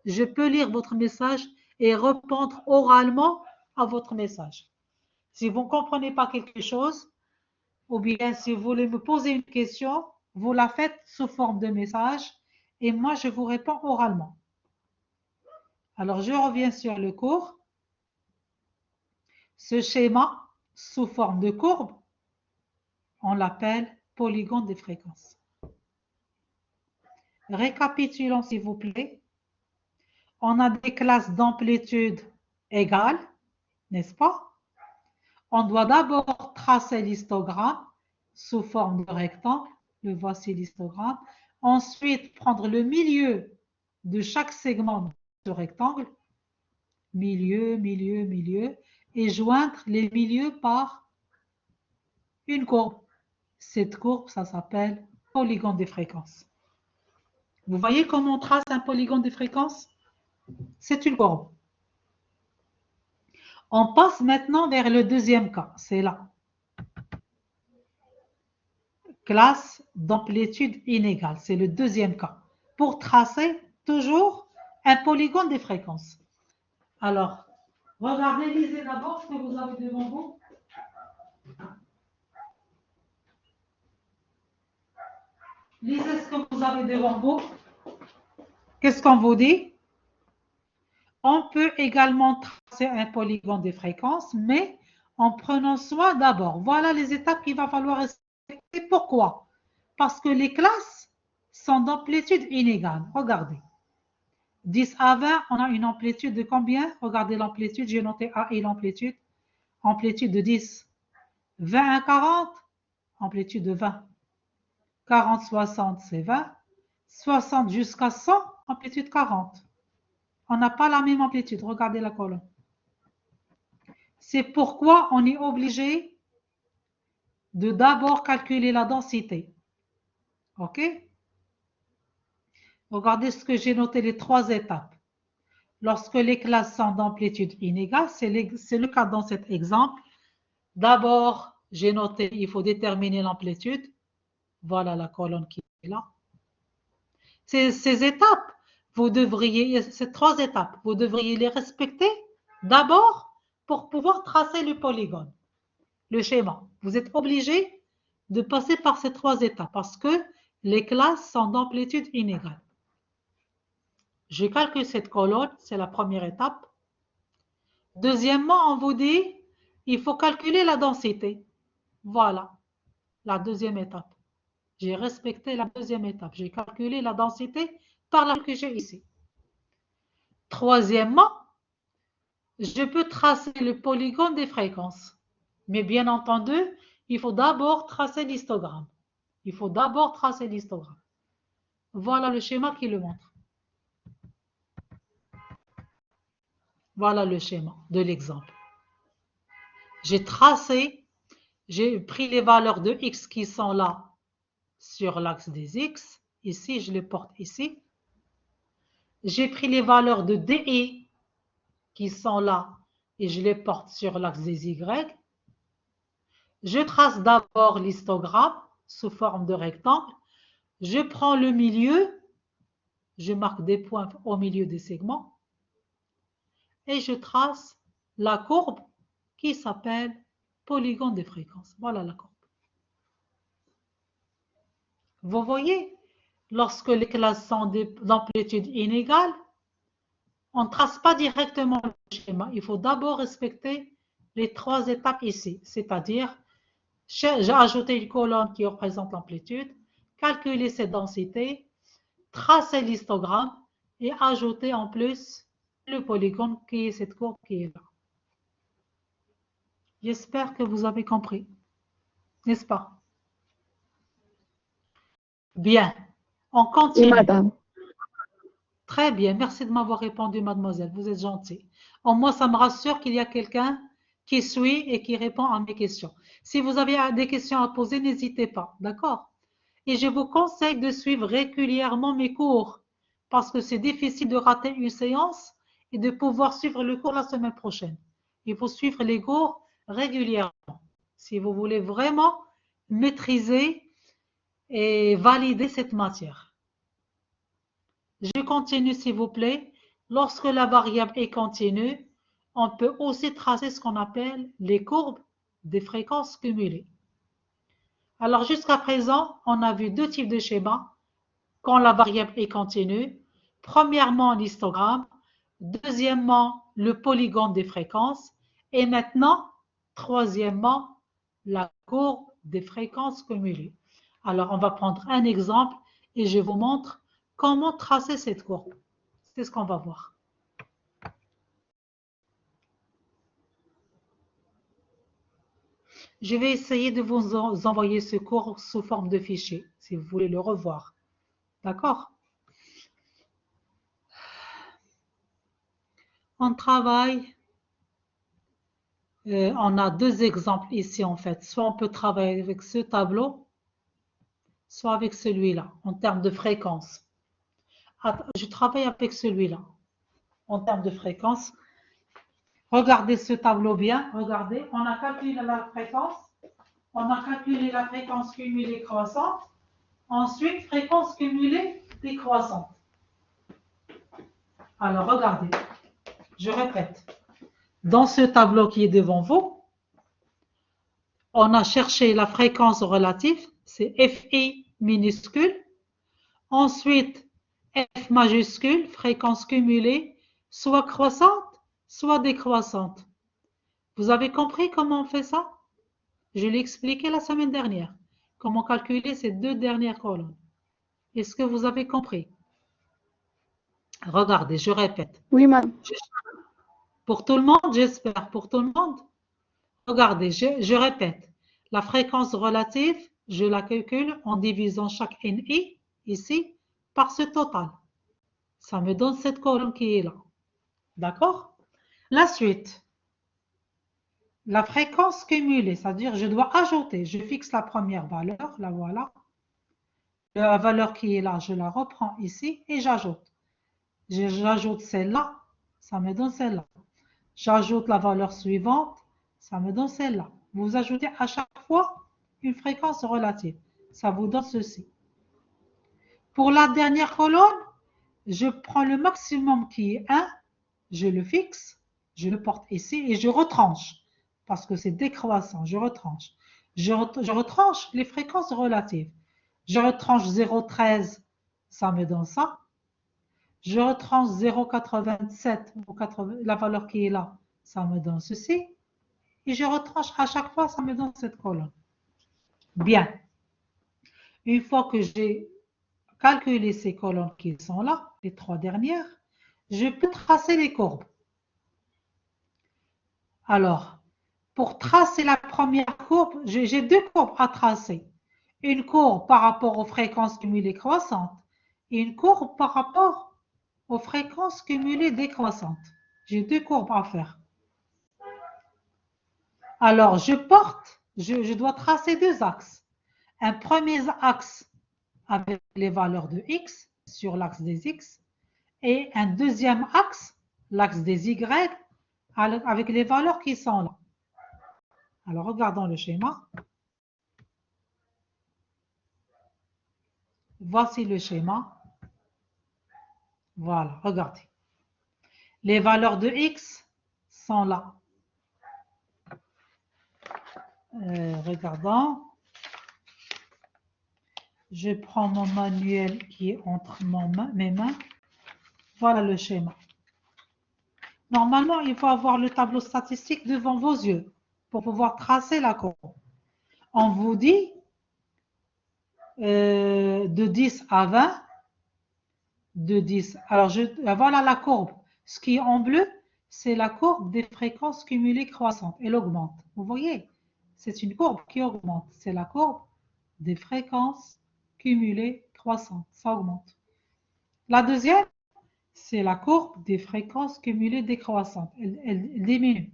Je peux lire votre message et répondre oralement à votre message. Si vous ne comprenez pas quelque chose, ou bien si vous voulez me poser une question, vous la faites sous forme de message et moi je vous réponds oralement. Alors je reviens sur le cours. Ce schéma sous forme de courbe, on l'appelle polygone des fréquences. Récapitulons s'il vous plaît. On a des classes d'amplitude égales, n'est-ce pas? On doit d'abord tracer l'histogramme sous forme de rectangle. Le voici l'histogramme. Ensuite, prendre le milieu de chaque segment de ce rectangle, milieu, milieu, milieu, et joindre les milieux par une courbe. Cette courbe, ça s'appelle polygone des fréquences. Vous voyez comment on trace un polygone des fréquences? C'est une courbe. On passe maintenant vers le deuxième cas, c'est là. Classe d'amplitude inégale, c'est le deuxième cas. Pour tracer toujours un polygone des fréquences. Alors, regardez, lisez d'abord ce que vous avez devant vous. Lisez ce que vous avez devant vous. Qu'est-ce qu'on vous dit? On peut également tracer un polygone des fréquences, mais en prenant soin d'abord. Voilà les étapes qu'il va falloir respecter. Pourquoi? Parce que les classes sont d'amplitude inégale. Regardez. 10 à 20, on a une amplitude de combien? Regardez l'amplitude, j'ai noté A et l'amplitude. Amplitude de 10. 20 à 40, amplitude de 20. 40, 60, c'est 20. 60 jusqu'à 100, amplitude 40. On n'a pas la même amplitude. Regardez la colonne. C'est pourquoi on est obligé de d'abord calculer la densité. OK? Regardez ce que j'ai noté, les 3 étapes. Lorsque les classes sont d'amplitude inégale, c'est le cas dans cet exemple. D'abord, j'ai noté, il faut déterminer l'amplitude. Voilà la colonne qui est là. Ces étapes, ces 3 étapes, vous devriez les respecter d'abord pour pouvoir tracer le polygone, le schéma. Vous êtes obligé de passer par ces 3 étapes parce que les classes sont d'amplitude inégale. Je calcule cette colonne, c'est la première étape. Deuxièmement, on vous dit, il faut calculer la densité. Voilà, la deuxième étape. J'ai respecté la deuxième étape. J'ai calculé la densité par la que j'ai ici. Troisièmement, je peux tracer le polygone des fréquences. Mais bien entendu, il faut d'abord tracer l'histogramme. Il faut d'abord tracer l'histogramme. Voilà le schéma qui le montre. Voilà le schéma de l'exemple. J'ai tracé, j'ai pris les valeurs de x qui sont là sur l'axe des x. Ici, je les porte ici. J'ai pris les valeurs de DI qui sont là et je les porte sur l'axe des y. Je trace d'abord l'histogramme sous forme de rectangle. Je prends le milieu, je marque des points au milieu des segments et je trace la courbe qui s'appelle polygone des fréquences. Voilà la courbe. Vous voyez, lorsque les classes sont d'amplitude inégale, on ne trace pas directement le schéma. Il faut d'abord respecter les 3 étapes ici, c'est-à-dire j'ai ajouté une colonne qui représente l'amplitude, calculer cette densité, tracer l'histogramme et ajouter en plus le polygone qui est cette courbe qui est là. J'espère que vous avez compris, n'est-ce pas? Bien, on continue. Oui, madame. Très bien, merci de m'avoir répondu, mademoiselle, vous êtes gentille. Au moins, ça me rassure qu'il y a quelqu'un qui suit et qui répond à mes questions. Si vous avez des questions à poser, n'hésitez pas, d'accord? Et je vous conseille de suivre régulièrement mes cours parce que c'est difficile de rater une séance et de pouvoir suivre le cours la semaine prochaine. Il faut suivre les cours régulièrement si vous voulez vraiment maîtriser et valider cette matière. Je continue s'il vous plaît. Lorsque la variable est continue, on peut aussi tracer ce qu'on appelle les courbes des fréquences cumulées. Alors jusqu'à présent, on a vu 2 types de schémas quand la variable est continue. Premièrement, l'histogramme. Deuxièmement, le polygone des fréquences. Et maintenant, troisièmement, la courbe des fréquences cumulées. Alors, on va prendre un exemple et je vous montre comment tracer cette courbe. C'est ce qu'on va voir. Je vais essayer de vous envoyer ce cours sous forme de fichier, si vous voulez le revoir. D'accord? On travaille. On a deux exemples ici, en fait. Soit on peut travailler avec ce tableau, soit avec celui-là, en termes de fréquence. Je travaille avec celui-là, en termes de fréquence. Regardez ce tableau bien. Regardez, on a calculé la fréquence. On a calculé la fréquence cumulée croissante. Ensuite, fréquence cumulée décroissante. Alors, regardez. Je répète. Dans ce tableau qui est devant vous, on a cherché la fréquence relative. C'est FI minuscule. Ensuite, F majuscule, fréquence cumulée, soit croissante, soit décroissante. Vous avez compris comment on fait ça? Je l'ai expliqué la semaine dernière. Comment calculer ces deux dernières colonnes. Est-ce que vous avez compris? Regardez, je répète. Oui, madame. Pour tout le monde, j'espère. Pour tout le monde? Regardez, je répète. La fréquence relative, je la calcule en divisant chaque NI, ici, par ce total. Ça me donne cette colonne qui est là. D'accord? La suite. La fréquence cumulée, c'est-à-dire je dois ajouter. Je fixe la première valeur, la voilà. La valeur qui est là, je la reprends ici et j'ajoute. J'ajoute celle-là, ça me donne celle-là. J'ajoute la valeur suivante, ça me donne celle-là. Vous ajoutez à chaque fois une fréquence relative. Ça vous donne ceci. Pour la dernière colonne, je prends le maximum qui est 1, je le fixe, je le porte ici et je retranche. Parce que c'est décroissant, je retranche. Je retranche les fréquences relatives. Je retranche 0,13, ça me donne ça. Je retranche 0,87, la valeur qui est là, ça me donne ceci. Et je retranche à chaque fois, ça me donne cette colonne. Bien. Une fois que j'ai calculé ces colonnes qui sont là, les trois dernières, je peux tracer les courbes. Alors, pour tracer la première courbe, j'ai deux courbes à tracer. Une courbe par rapport aux fréquences cumulées croissantes et une courbe par rapport aux fréquences cumulées décroissantes. J'ai deux courbes à faire. Alors, je dois tracer deux axes. Un premier axe avec les valeurs de x sur l'axe des x et un deuxième axe, l'axe des y, avec les valeurs qui sont là. Alors, regardons le schéma. Voici le schéma. Voilà, regardez. Les valeurs de x sont là. Regardons. Je prends mon manuel qui est entre mes mains. Voilà le schéma. Normalement, il faut avoir le tableau statistique devant vos yeux pour pouvoir tracer la courbe. On vous dit de 10 à 20, de 10. Alors, voilà la courbe. Ce qui est en bleu, c'est la courbe des fréquences cumulées croissantes. Elle augmente. Vous voyez? C'est une courbe qui augmente. C'est la courbe des fréquences cumulées croissantes. Ça augmente. La deuxième, c'est la courbe des fréquences cumulées décroissantes. Elle diminue.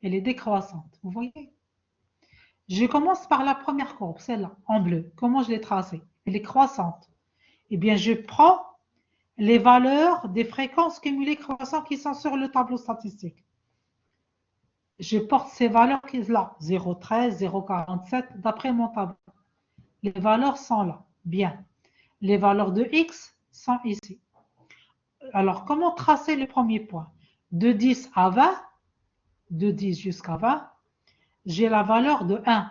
Elle est décroissante. Vous voyez? Je commence par la première courbe, celle-là, en bleu. Comment je l'ai tracée? Elle est croissante. Eh bien, je prends les valeurs des fréquences cumulées croissantes qui sont sur le tableau statistique. Je porte ces valeurs qui sont là, 0,13, 0,47, d'après mon tableau. Les valeurs sont là. Bien. Les valeurs de x sont ici. Alors, comment tracer le premier point? De 10 à 20, de 10 jusqu'à 20, j'ai la valeur de 1.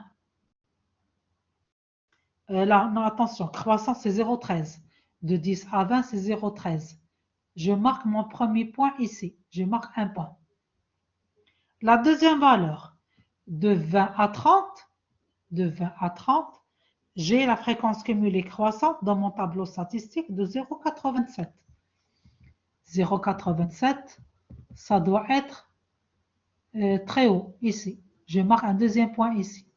Là, non, attention, croissance, c'est 0,13. De 10 à 20, c'est 0,13. Je marque mon premier point ici. Je marque un point. La deuxième valeur, de 20 à 30, de 20 à 30, j'ai la fréquence cumulée croissante dans mon tableau statistique de 0,87. 0,87, ça doit être très haut ici. Je marque un deuxième point ici.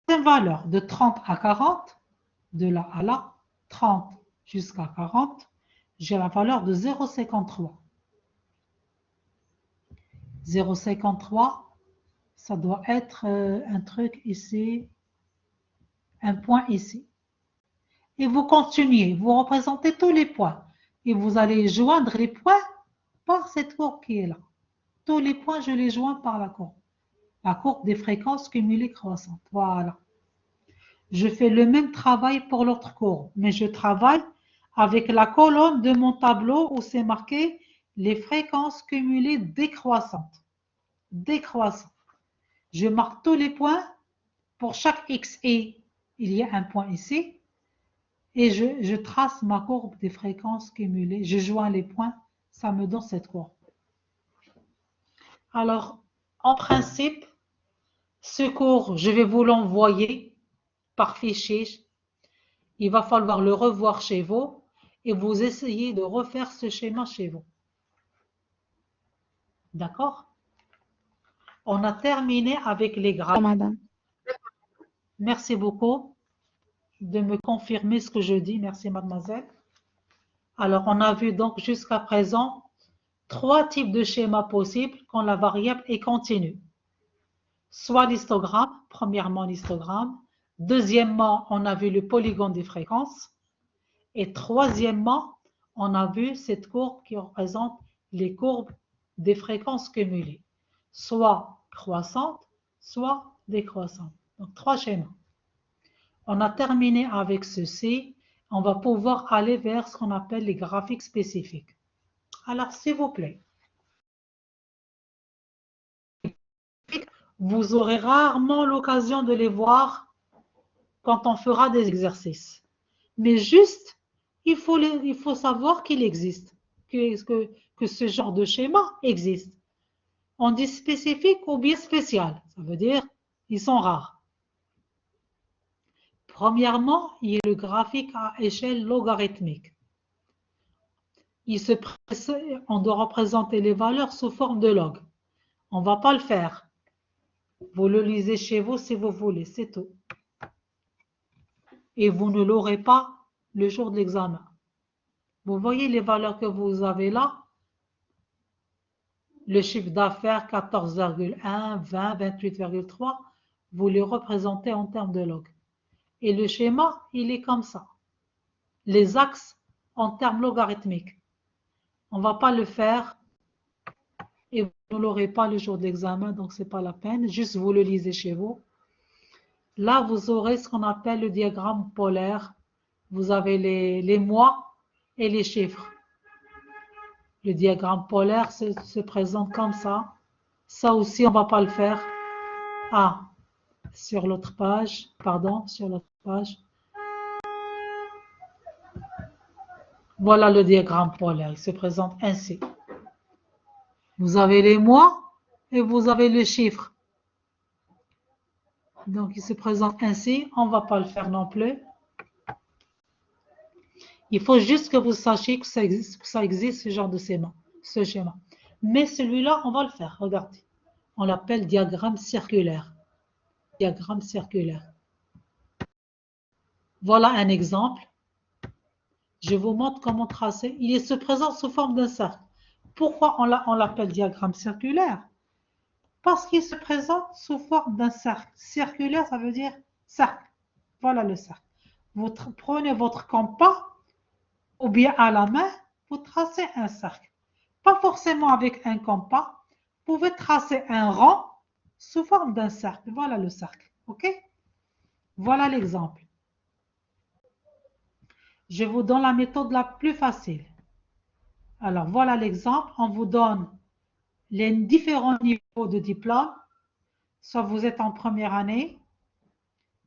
Une valeur de 30 à 40, de là à là, 30 jusqu'à 40, j'ai la valeur de 0,53. 0,53, ça doit être un truc ici, un point ici. Et vous continuez, vous représentez tous les points. Et vous allez joindre les points par cette courbe qui est là. Tous les points, je les joins par la courbe des fréquences cumulées croissantes. Voilà. Je fais le même travail pour l'autre courbe, mais je travaille avec la colonne de mon tableau où c'est marqué les fréquences cumulées décroissantes. Décroissantes. Je marque tous les points. Pour chaque XE, il y a un point ici. Et je trace ma courbe des fréquences cumulées. Je joins les points, ça me donne cette courbe. Alors, en principe, ce cours, je vais vous l'envoyer par fichier. Il va falloir le revoir chez vous et vous essayez de refaire ce schéma chez vous. D'accord? On a terminé avec les graphes. Madame. Merci beaucoup de me confirmer ce que je dis. Merci, mademoiselle. Alors, on a vu donc jusqu'à présent 3 types de schémas possibles quand la variable est continue. Soit l'histogramme, premièrement l'histogramme. Deuxièmement, on a vu le polygone des fréquences. Et troisièmement, on a vu cette courbe qui représente les courbes des fréquences cumulées, soit croissantes, soit décroissantes. Donc, 3 schémas. On a terminé avec ceci. On va pouvoir aller vers ce qu'on appelle les graphiques spécifiques. Alors, s'il vous plaît, vous aurez rarement l'occasion de les voir quand on fera des exercices. Mais juste, il faut savoir qu'il existe, que ce genre de schéma existe. On dit spécifique ou bien spécial. Ça veut dire ils sont rares. Premièrement, il y a le graphique à échelle logarithmique. On doit représenter les valeurs sous forme de log. On ne va pas le faire. Vous le lisez chez vous si vous voulez, c'est tout. Et vous ne l'aurez pas le jour de l'examen. Vous voyez les valeurs que vous avez là? Le chiffre d'affaires 14,1, 20, 28,3, vous les représentez en termes de log. Et le schéma, il est comme ça. Les axes en termes logarithmiques. On ne va pas le faire et vous ne l'aurez pas le jour de l'examen, donc ce n'est pas la peine. Juste vous le lisez chez vous. Là, vous aurez ce qu'on appelle le diagramme polaire. Vous avez les mois et les chiffres. Le diagramme polaire se présente comme ça. Ça aussi, on ne va pas le faire. Ah, sur l'autre page, pardon, sur l'autre page. Voilà le diagramme polaire, il se présente ainsi. Vous avez les mois et vous avez les chiffres. Donc, il se présente ainsi. On ne va pas le faire non plus. Il faut juste que vous sachiez que ça existe ce genre de schéma. Mais celui-là, on va le faire. Regardez. On l'appelle diagramme circulaire. Diagramme circulaire. Voilà un exemple. Je vous montre comment tracer. Il se présente sous forme d'un cercle. Pourquoi on l'appelle diagramme circulaire? Parce qu'il se présente sous forme d'un cercle. Circulaire, ça veut dire cercle. Voilà le cercle. Vous prenez votre compas ou bien à la main, vous tracez un cercle. Pas forcément avec un compas. Vous pouvez tracer un rond sous forme d'un cercle. Voilà le cercle. OK? Voilà l'exemple. Je vous donne la méthode la plus facile. Alors, voilà l'exemple. On vous donne les différents niveaux de diplôme. Soit vous êtes en première année,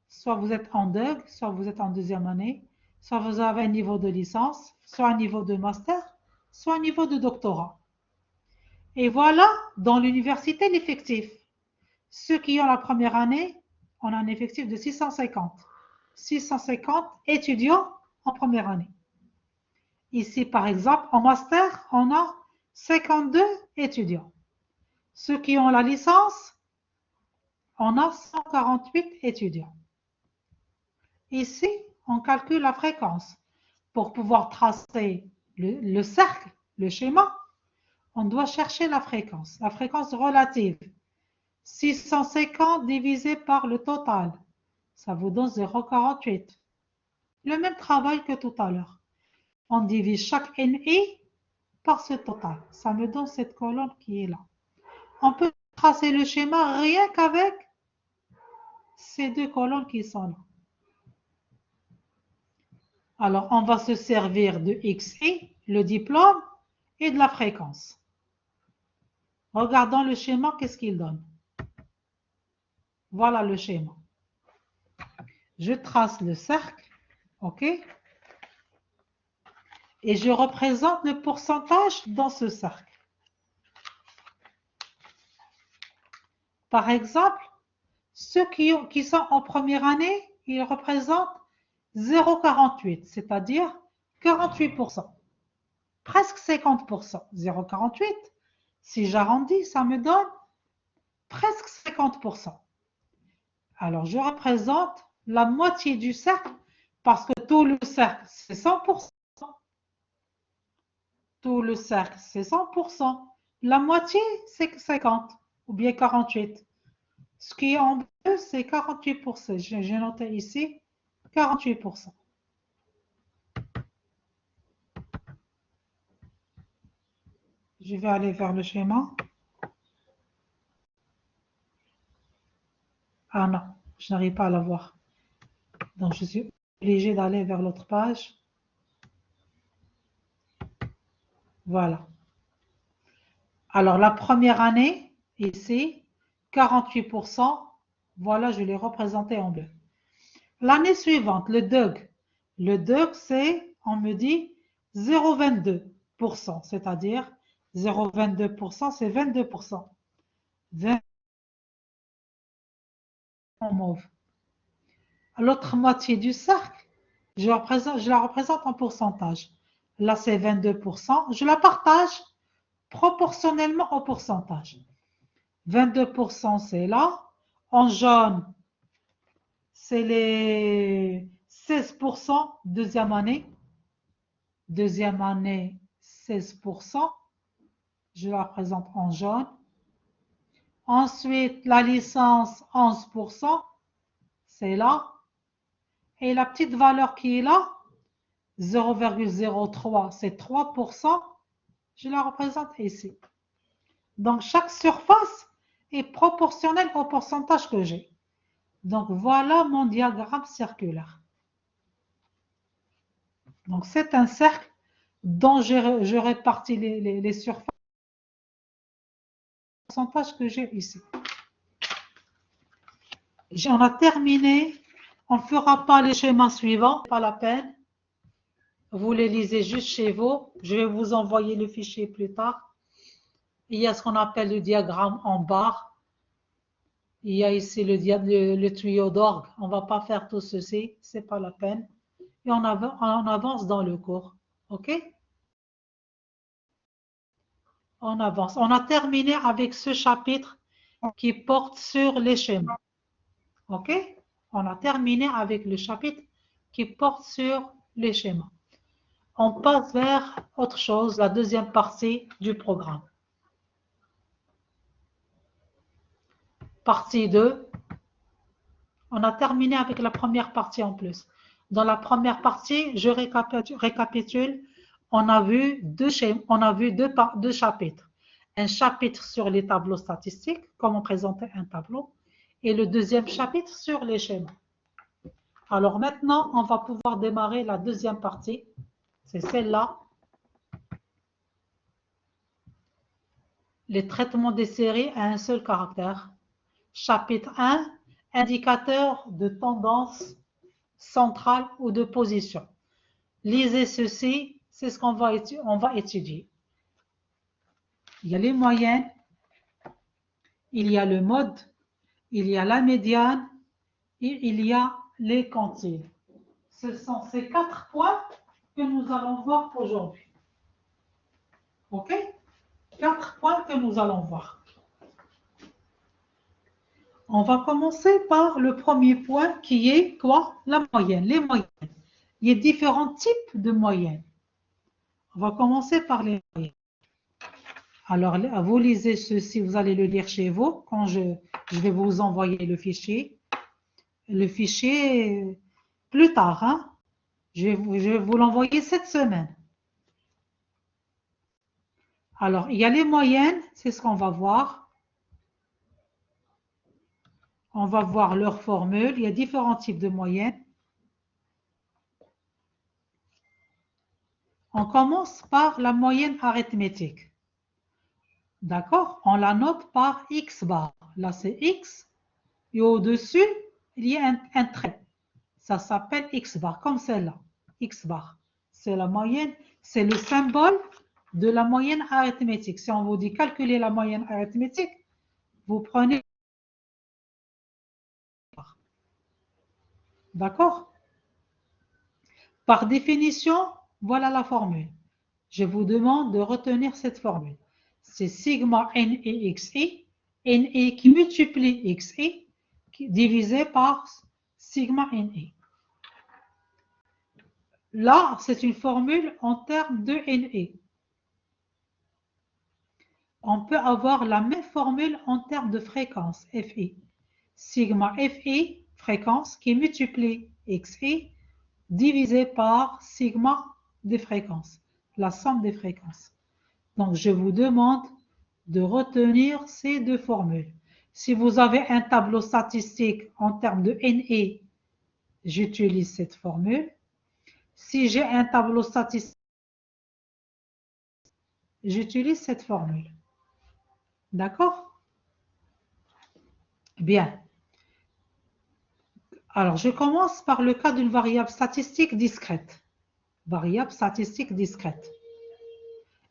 soit vous êtes en DEUG, soit vous êtes en deuxième année, soit vous avez un niveau de licence, soit un niveau de master, soit un niveau de doctorat. Et voilà, dans l'université, l'effectif. Ceux qui ont la première année, on a un effectif de 650. 650 étudiants en première année. Ici, par exemple, en master, on a 52 étudiants. Ceux qui ont la licence, on a 148 étudiants. Ici, on calcule la fréquence. Pour pouvoir tracer le cercle, le schéma, on doit chercher la fréquence relative. 650 divisé par le total, ça vous donne 0,48. Le même travail que tout à l'heure. On divise chaque NI par ce total. Ça me donne cette colonne qui est là. On peut tracer le schéma rien qu'avec ces deux colonnes qui sont là. Alors, on va se servir de XI, le diplôme, et de la fréquence. Regardons le schéma, qu'est-ce qu'il donne? Voilà le schéma. Je trace le cercle, ok? Et je représente le pourcentage dans ce cercle. Par exemple, ceux qui sont en première année, ils représentent 0,48, c'est-à-dire 48%. Presque 50%. 0,48, si j'arrondis, ça me donne presque 50%. Alors, je représente la moitié du cercle parce que tout le cercle, c'est 100%. Tout le cercle, c'est 100%. La moitié, c'est 50 ou bien 48. Ce qui est en bleu, c'est 48%. J'ai noté ici 48%. Je vais aller vers le schéma. Ah non, je n'arrive pas à la voir. Donc, je suis obligée d'aller vers l'autre page. Voilà. Alors, la première année, ici, 48%. Voilà, je l'ai représenté en bleu. L'année suivante, le DUG. Le DUG, c'est, on me dit, 0,22%. C'est-à-dire, 0,22%, c'est 22%. 20 en mauve. L'autre moitié du cercle, je la représente en pourcentage. Là, c'est 22%. Je la partage proportionnellement au pourcentage. 22%, c'est là. En jaune, c'est les 16%, deuxième année. Deuxième année, 16%. Je la représente en jaune. Ensuite, la licence, 11%. C'est là. Et la petite valeur qui est là, 0,03, c'est 3%. Je la représente ici. Donc, chaque surface est proportionnelle au pourcentage que j'ai. Donc, voilà mon diagramme circulaire. Donc, c'est un cercle dont je répartis les surfaces pourcentage que j'ai ici. On a terminé. On ne fera pas les schémas suivants, pas la peine. Vous les lisez juste chez vous. Je vais vous envoyer le fichier plus tard. Il y a ce qu'on appelle le diagramme en barre. Il y a ici le tuyau d'orgue. On ne va pas faire tout ceci, ce n'est pas la peine. Et on avance dans le cours. OK? On avance. On a terminé avec ce chapitre qui porte sur les schémas. OK? On a terminé avec le chapitre qui porte sur les schémas. On passe vers autre chose, la deuxième partie du programme. Partie 2. On a terminé avec la première partie en plus. Dans la première partie, je récapitule. On a vu deux chapitres. Un chapitre sur les tableaux statistiques, comment présenter un tableau, et le deuxième chapitre sur les schémas. Alors maintenant, on va pouvoir démarrer la deuxième partie. C'est celle-là. Les traitements des séries à un seul caractère. Chapitre 1, indicateur de tendance centrale ou de position. Lisez ceci, c'est ce qu'on va étudier. Il y a les moyennes, il y a le mode, il y a la médiane et il y a les quantiles. Ce sont ces 4 points que nous allons voir aujourd'hui. OK? 4 points que nous allons voir. On va commencer par le premier point qui est quoi? La moyenne, les moyennes. Il y a différents types de moyennes. On va commencer par les moyennes. Alors, vous lisez ceci, vous allez le lire chez vous quand je vais vous envoyer le fichier. Le fichier plus tard, hein? Je vais vous l'envoyer cette semaine. Alors, il y a les moyennes, c'est ce qu'on va voir. On va voir leur formule. Il y a différents types de moyennes. On commence par la moyenne arithmétique. D'accord? On la note par X bar. Là, c'est X. Et au-dessus, il y a un trait. Ça s'appelle X bar, comme celle-là. X bar. C'est la moyenne, c'est le symbole de la moyenne arithmétique. Si on vous dit calculer la moyenne arithmétique, vous prenez. D'accord? Par définition, voilà la formule. Je vous demande de retenir cette formule. C'est sigma NE XI, NE qui multiplie XI, divisé par sigma NE. Là, c'est une formule en termes de NE. On peut avoir la même formule en termes de fréquence, FI. Sigma FI, fréquence, qui multiplie XI, divisé par sigma des fréquences, la somme des fréquences. Donc, je vous demande de retenir ces deux formules. Si vous avez un tableau statistique en termes de NE, j'utilise cette formule. Si j'ai un tableau statistique, j'utilise cette formule. D'accord? Bien. Alors, je commence par le cas d'une variable statistique discrète. Variable statistique discrète.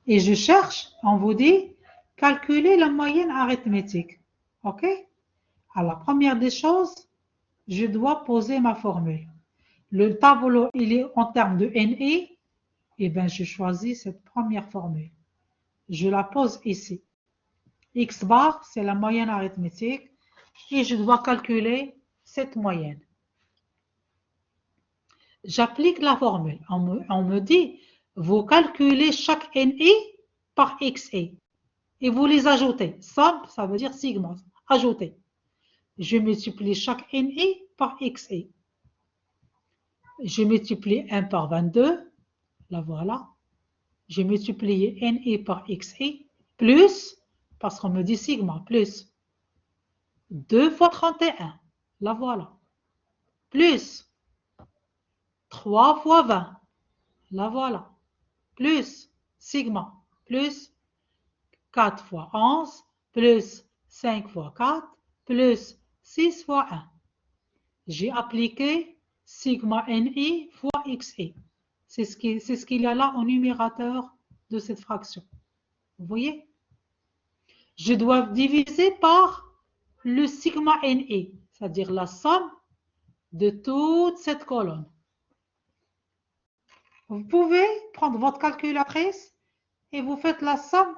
Et je cherche, on vous dit, calculer la moyenne arithmétique. OK? Alors, la première des choses, je dois poser ma formule. Le tableau, il est en termes de NE. Eh bien, je choisis cette première formule. Je la pose ici. X bar, c'est la moyenne arithmétique. Et je dois calculer cette moyenne. J'applique la formule. On me dit, vous calculez chaque NI par XI. Et vous les ajoutez. Somme, ça veut dire sigma. Ajouter. Je multiplie chaque NI par XI. Je multiplie 1 par 22. La voilà. J'ai multiplié NI par XI. Plus, parce qu'on me dit sigma, plus 2 fois 31. La voilà. Plus 3 fois 20. La voilà. Plus sigma. Plus 4 fois 11. Plus 5 fois 4. Plus 6 fois 1. J'ai appliqué sigma NI fois XI. C'est ce qu'il y a là au numérateur de cette fraction. Vous voyez? Je dois diviser par le sigma NI, c'est-à-dire la somme de toute cette colonne. Vous pouvez prendre votre calculatrice et vous faites la somme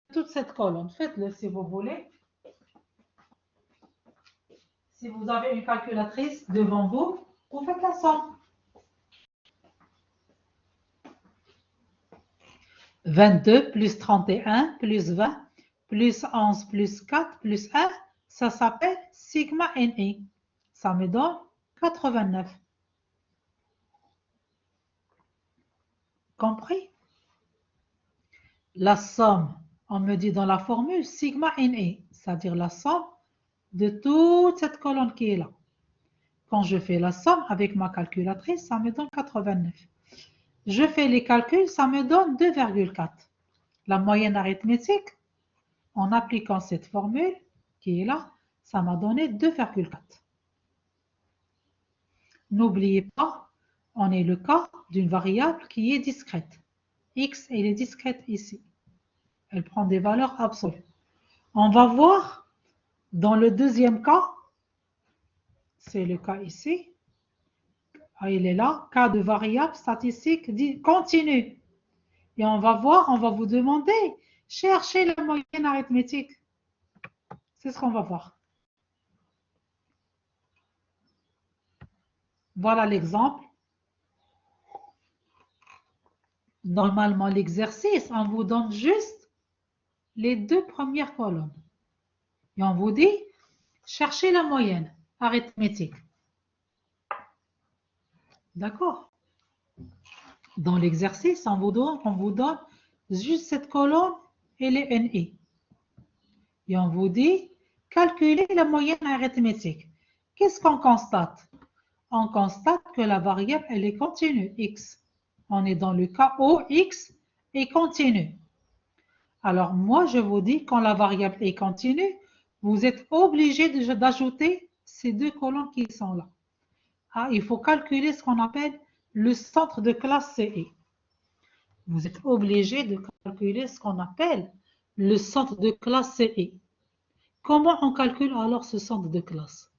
de toute cette colonne. Faites-le si vous voulez. Si vous avez une calculatrice devant vous, vous faites la somme. 22 plus 31 plus 20 plus 11 plus 4 plus 1, ça s'appelle sigma NI. Ça me donne 89. Compris? La somme, on me dit dans la formule sigma NI, c'est-à-dire la somme de toute cette colonne qui est là. Quand je fais la somme avec ma calculatrice, ça me donne 89. Je fais les calculs, ça me donne 2,4. La moyenne arithmétique, en appliquant cette formule qui est là, ça m'a donné 2,4. N'oubliez pas, on est le cas d'une variable qui est discrète. X, elle est discrète ici. Elle prend des valeurs absolues. On va voir Dans le deuxième cas, c'est le cas ici. Ah, il est là, cas de variable statistique continue. Et on va voir, on va vous demander, cherchez la moyenne arithmétique. C'est ce qu'on va voir. Voilà l'exemple. Normalement, l'exercice, on vous donne juste les deux premières colonnes. Et on vous dit, cherchez la moyenne arithmétique. D'accord? Dans l'exercice, on vous donne juste cette colonne et les NI. Et on vous dit, calculez la moyenne arithmétique. Qu'est-ce qu'on constate? On constate que la variable, elle est continue, x. On est dans le cas où x est continue. Alors, moi, je vous dis, quand la variable est continue, vous êtes obligé d'ajouter ces deux colonnes qui sont là. Ah, il faut calculer ce qu'on appelle le centre de classe CI. Vous êtes obligé de calculer ce qu'on appelle le centre de classe CI. Comment on calcule alors ce centre de classe?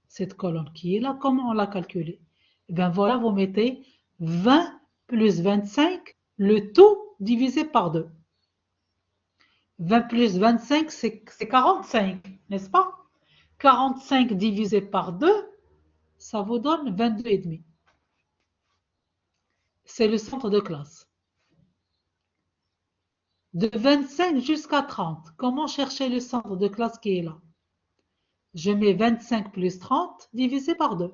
Cette colonne qui est là, comment on l'a calculé? Eh bien voilà, vous mettez 20 plus 25, le tout divisé par 2. 20 plus 25, c'est 45, n'est-ce pas? 45 divisé par 2, ça vous donne 22,5. C'est le centre de classe. De 25 jusqu'à 30, comment chercher le centre de classe qui est là? Je mets 25 plus 30 divisé par 2.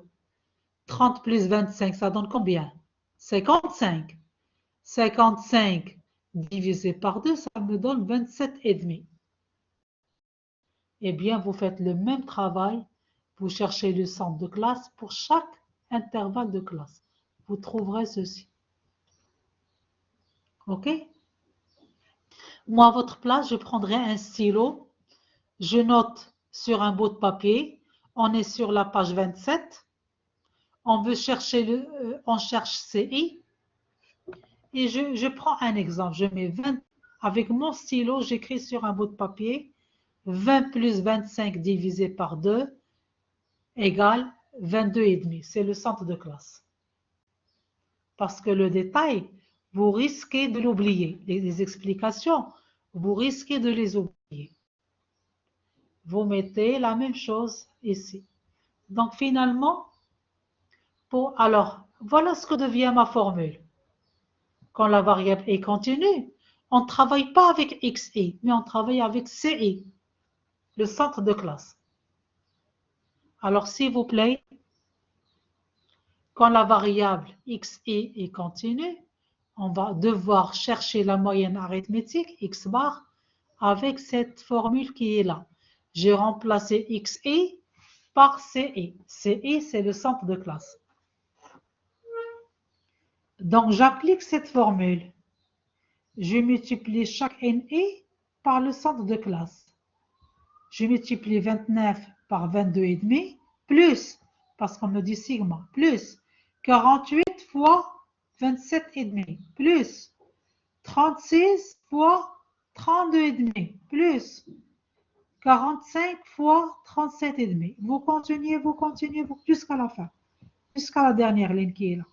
30 plus 25, ça donne combien? 55. 55 divisé par 2, ça me donne 27,5. Eh bien, vous faites le même travail. Vous cherchez le centre de classe pour chaque intervalle de classe. Vous trouverez ceci. OK? Moi, à votre place, je prendrai un stylo. Je note sur un bout de papier. On est sur la page 27. On veut chercher on cherche CI. Et je prends un exemple. Je mets 20. Avec mon stylo, j'écris sur un bout de papier 20 plus 25 divisé par 2 égale 22,5. C'est le centre de classe. Parce que le détail, vous risquez de l'oublier. Les explications, vous risquez de les oublier. Vous mettez la même chose ici. Donc finalement, alors, voilà ce que devient ma formule. Quand la variable est continue, on ne travaille pas avec xi, mais on travaille avec ci, le centre de classe. Alors, s'il vous plaît, quand la variable xi est continue, on va devoir chercher la moyenne arithmétique, x bar, avec cette formule qui est là. J'ai remplacé xi par ci. Ci, c'est le centre de classe. Donc, j'applique cette formule. Je multiplie chaque NI par le centre de classe. Je multiplie 29 par 22,5, plus, parce qu'on me dit sigma, plus 48 fois 27,5, plus 36 fois 32,5, plus 45 fois 37,5. Vous continuez jusqu'à la fin, jusqu'à la dernière ligne qui est là.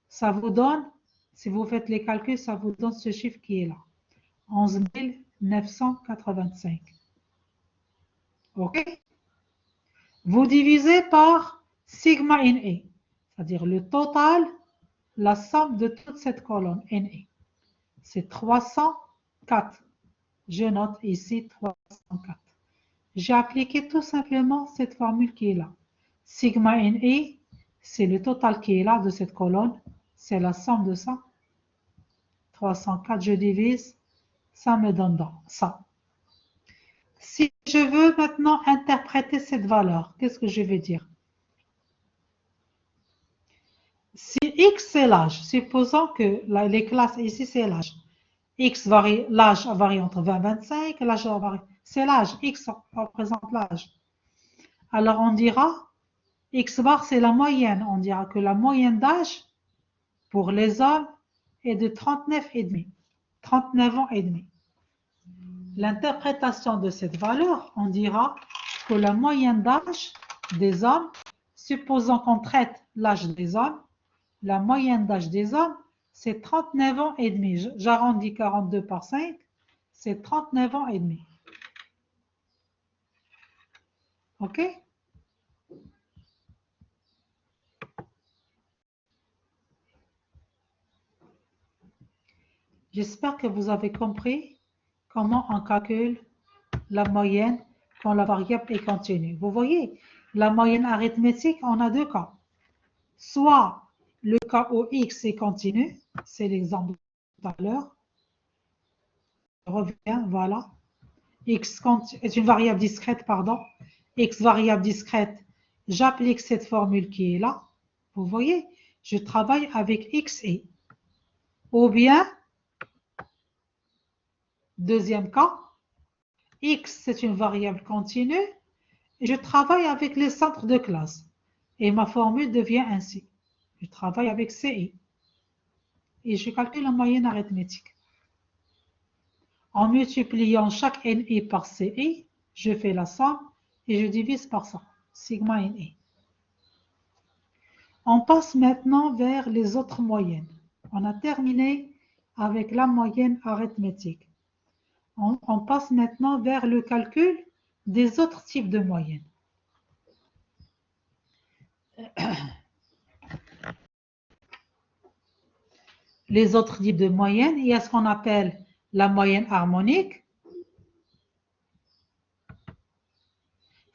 Ça vous donne, si vous faites les calculs, ça vous donne ce chiffre qui est là. 11 985. OK? Vous divisez par sigma NE, c'est-à-dire le total, la somme de toute cette colonne NE. C'est 304. Je note ici 304. J'ai appliqué tout simplement cette formule qui est là. Sigma NE, c'est le total qui est là de cette colonne. C'est la somme de ça. 304, je divise, ça me donne ça. Si je veux maintenant interpréter cette valeur, qu'est-ce que je vais dire? Si x c'est l'âge, supposons que les classes ici c'est l'âge. X varie, l'âge varie entre 20 et 25, l'âge varie, c'est l'âge, x représente l'âge. Alors on dira, x bar c'est la moyenne, on dira que la moyenne d'âge pour les hommes est de 39,5, 39 ans et demi. L'interprétation de cette valeur, on dira que la moyenne d'âge des hommes, supposons qu'on traite l'âge des hommes, la moyenne d'âge des hommes, c'est 39 ans et demi. J'arrondis 42 par 5, c'est 39 ans et demi. OK? J'espère que vous avez compris comment on calcule la moyenne quand la variable est continue. Vous voyez, la moyenne arithmétique, on a deux cas. Soit le cas où x est continu, c'est l'exemple de tout à l'heure. Je reviens, voilà. X est une variable discrète, pardon. X variable discrète, j'applique cette formule qui est là. Vous voyez, je travaille avec x et. Ou bien, deuxième cas, x c'est une variable continue et je travaille avec les centres de classe. Et ma formule devient ainsi. Je travaille avec CI. Et je calcule la moyenne arithmétique. En multipliant chaque NI par CI, je fais la somme et je divise par ça, sigma NI. On passe maintenant vers les autres moyennes. On a terminé avec la moyenne arithmétique. On passe maintenant vers le calcul des autres types de moyennes. Les autres types de moyennes, il y a ce qu'on appelle la moyenne harmonique.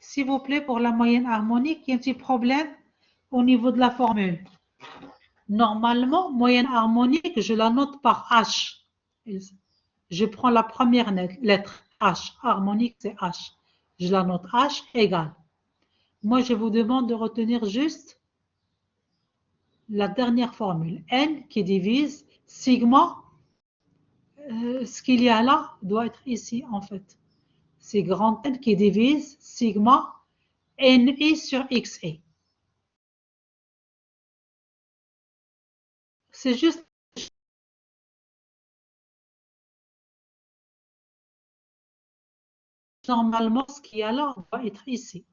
S'il vous plaît, pour la moyenne harmonique, il y a un petit problème au niveau de la formule. Normalement, moyenne harmonique, je la note par H. Je prends la première lettre H. Harmonique, c'est H. Je la note H égale. Moi, je vous demande de retenir juste la dernière formule. N qui divise sigma. Ce qu'il y a là doit être ici, en fait. C'est grand N qui divise sigma NI sur XI. C'est juste normalement ce qu'il y a là doit être ici.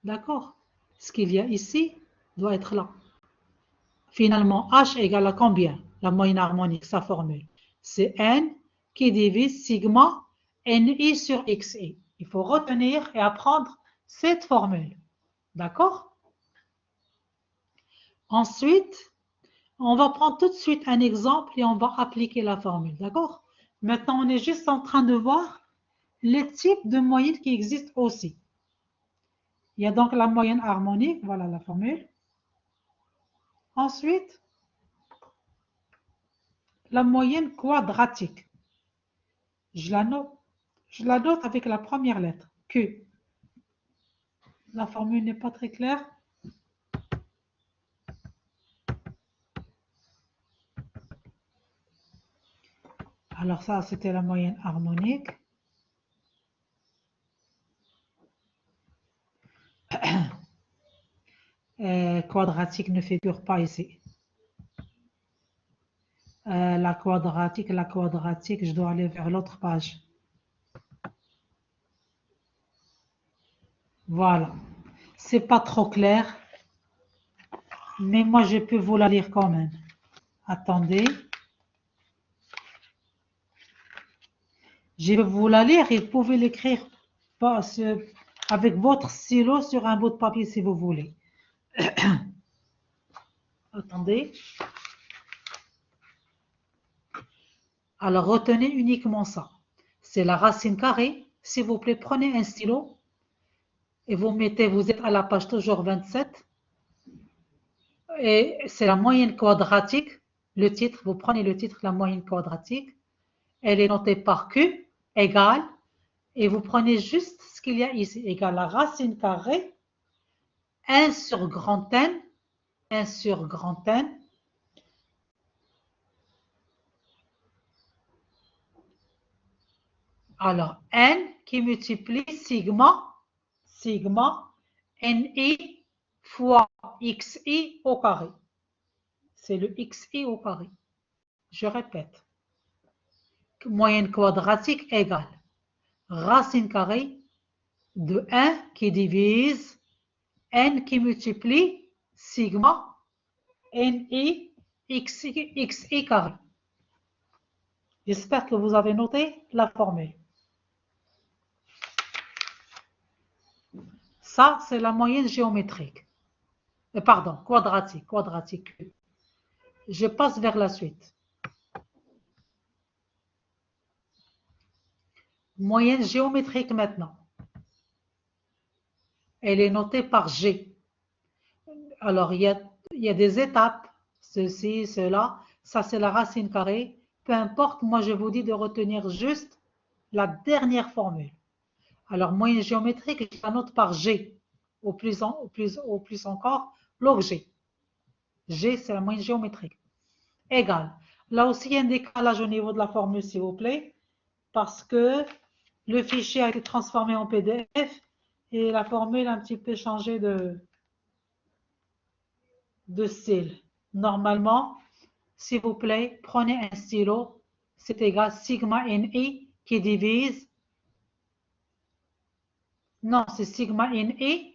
D'accord? Ce qu'il y a ici doit être là. Finalement, H égale à combien? La moyenne harmonique, sa formule. C'est N qui divise sigma NI sur XI. Il faut retenir et apprendre cette formule. D'accord? Ensuite, on va prendre tout de suite un exemple et on va appliquer la formule. D'accord? Maintenant, on est juste en train de voir les types de moyennes qui existent aussi. Il y a donc la moyenne harmonique, voilà la formule. Ensuite, la moyenne quadratique. Je la note avec la première lettre, Q. La formule n'est pas très claire. Alors ça, c'était la moyenne harmonique. Quadratique ne figure pas ici. La quadratique, je dois aller vers l'autre page. Voilà. C'est pas trop clair, mais moi je peux vous la lire quand même. Attendez. Je vais vous la lire et vous pouvez l'écrire avec votre stylo sur un bout de papier si vous voulez. Attendez. Alors, retenez uniquement ça. C'est la racine carrée. S'il vous plaît, prenez un stylo et vous êtes à la page toujours 27. Et c'est la moyenne quadratique. Le titre, vous prenez le titre, la moyenne quadratique. Elle est notée par Q égale. Et vous prenez juste ce qu'il y a ici, égale la racine carrée, 1 sur grand N, 1 sur grand N, alors N qui multiplie sigma NI fois XI au carré. C'est le XI au carré. Je répète. Moyenne quadratique égale racine carrée de 1 qui divise n qui multiplie sigma ni xi carré. J'espère que vous avez noté la formule. Ça, c'est la moyenne géométrique. Pardon, quadratique. Je passe vers la suite. Moyenne géométrique maintenant. Elle est notée par G. Alors, il y a des étapes. Ceci, cela. Ça, c'est la racine carrée. Peu importe, moi, je vous dis de retenir juste la dernière formule. Alors, moyenne géométrique, je la note par G. Au plus encore, log G. G, c'est la moyenne géométrique. Égal. Là aussi, il y a un décalage au niveau de la formule, s'il vous plaît, parce que le fichier a été transformé en PDF et la formule a un petit peu changé de style. Normalement, s'il vous plaît, prenez un stylo, c'est égal sigma ni qui divise, non, c'est sigma ni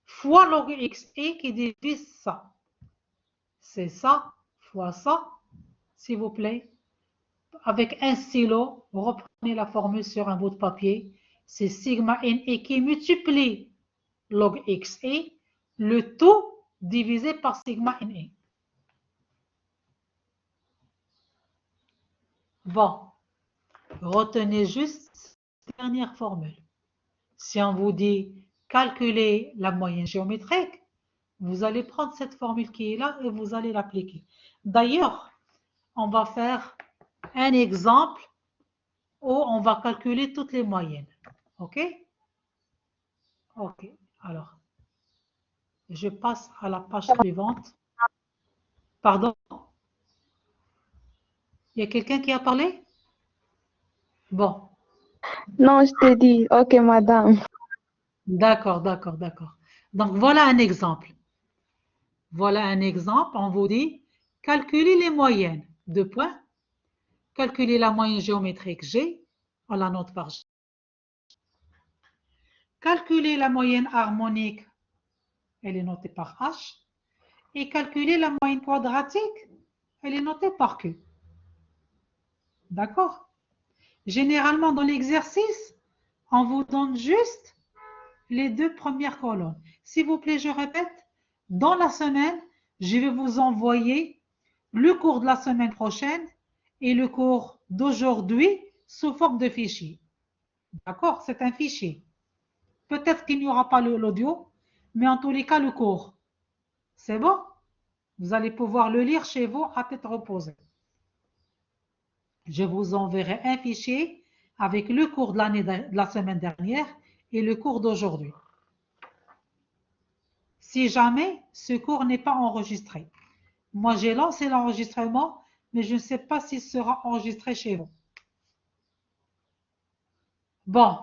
fois log xi qui divise ça. C'est ça fois ça, s'il vous plaît. Avec un stylo, reprenez la formule sur un bout de papier. C'est sigma ni qui multiplie log xi, le tout divisé par sigma ni. Bon, retenez juste la dernière formule. Si on vous dit calculer la moyenne géométrique, vous allez prendre cette formule qui est là et vous allez l'appliquer. D'ailleurs, on va faire un exemple où on va calculer toutes les moyennes. OK? OK. Alors, je passe à la page suivante. Pardon? Il y a quelqu'un qui a parlé? Bon. Non, je te dis, ok, madame. D'accord. Donc, voilà un exemple. Voilà un exemple. On vous dit, calculer les moyennes. 2 points. Calculer la moyenne géométrique G. On la note par G. Calculer la moyenne harmonique. Elle est notée par H. Et calculer la moyenne quadratique. Elle est notée par Q. D'accord? Généralement, dans l'exercice, on vous donne juste les 2 premières colonnes. S'il vous plaît, je répète, dans la semaine, je vais vous envoyer le cours de la semaine prochaine et le cours d'aujourd'hui sous forme de fichier. D'accord? C'est un fichier. Peut-être qu'il n'y aura pas l'audio, mais en tous les cas, le cours. C'est bon? Vous allez pouvoir le lire chez vous à tête reposée. Je vous enverrai un fichier avec le cours de la semaine dernière et le cours d'aujourd'hui. Si jamais ce cours n'est pas enregistré. Moi, j'ai lancé l'enregistrement, mais je ne sais pas s'il sera enregistré chez vous. Bon,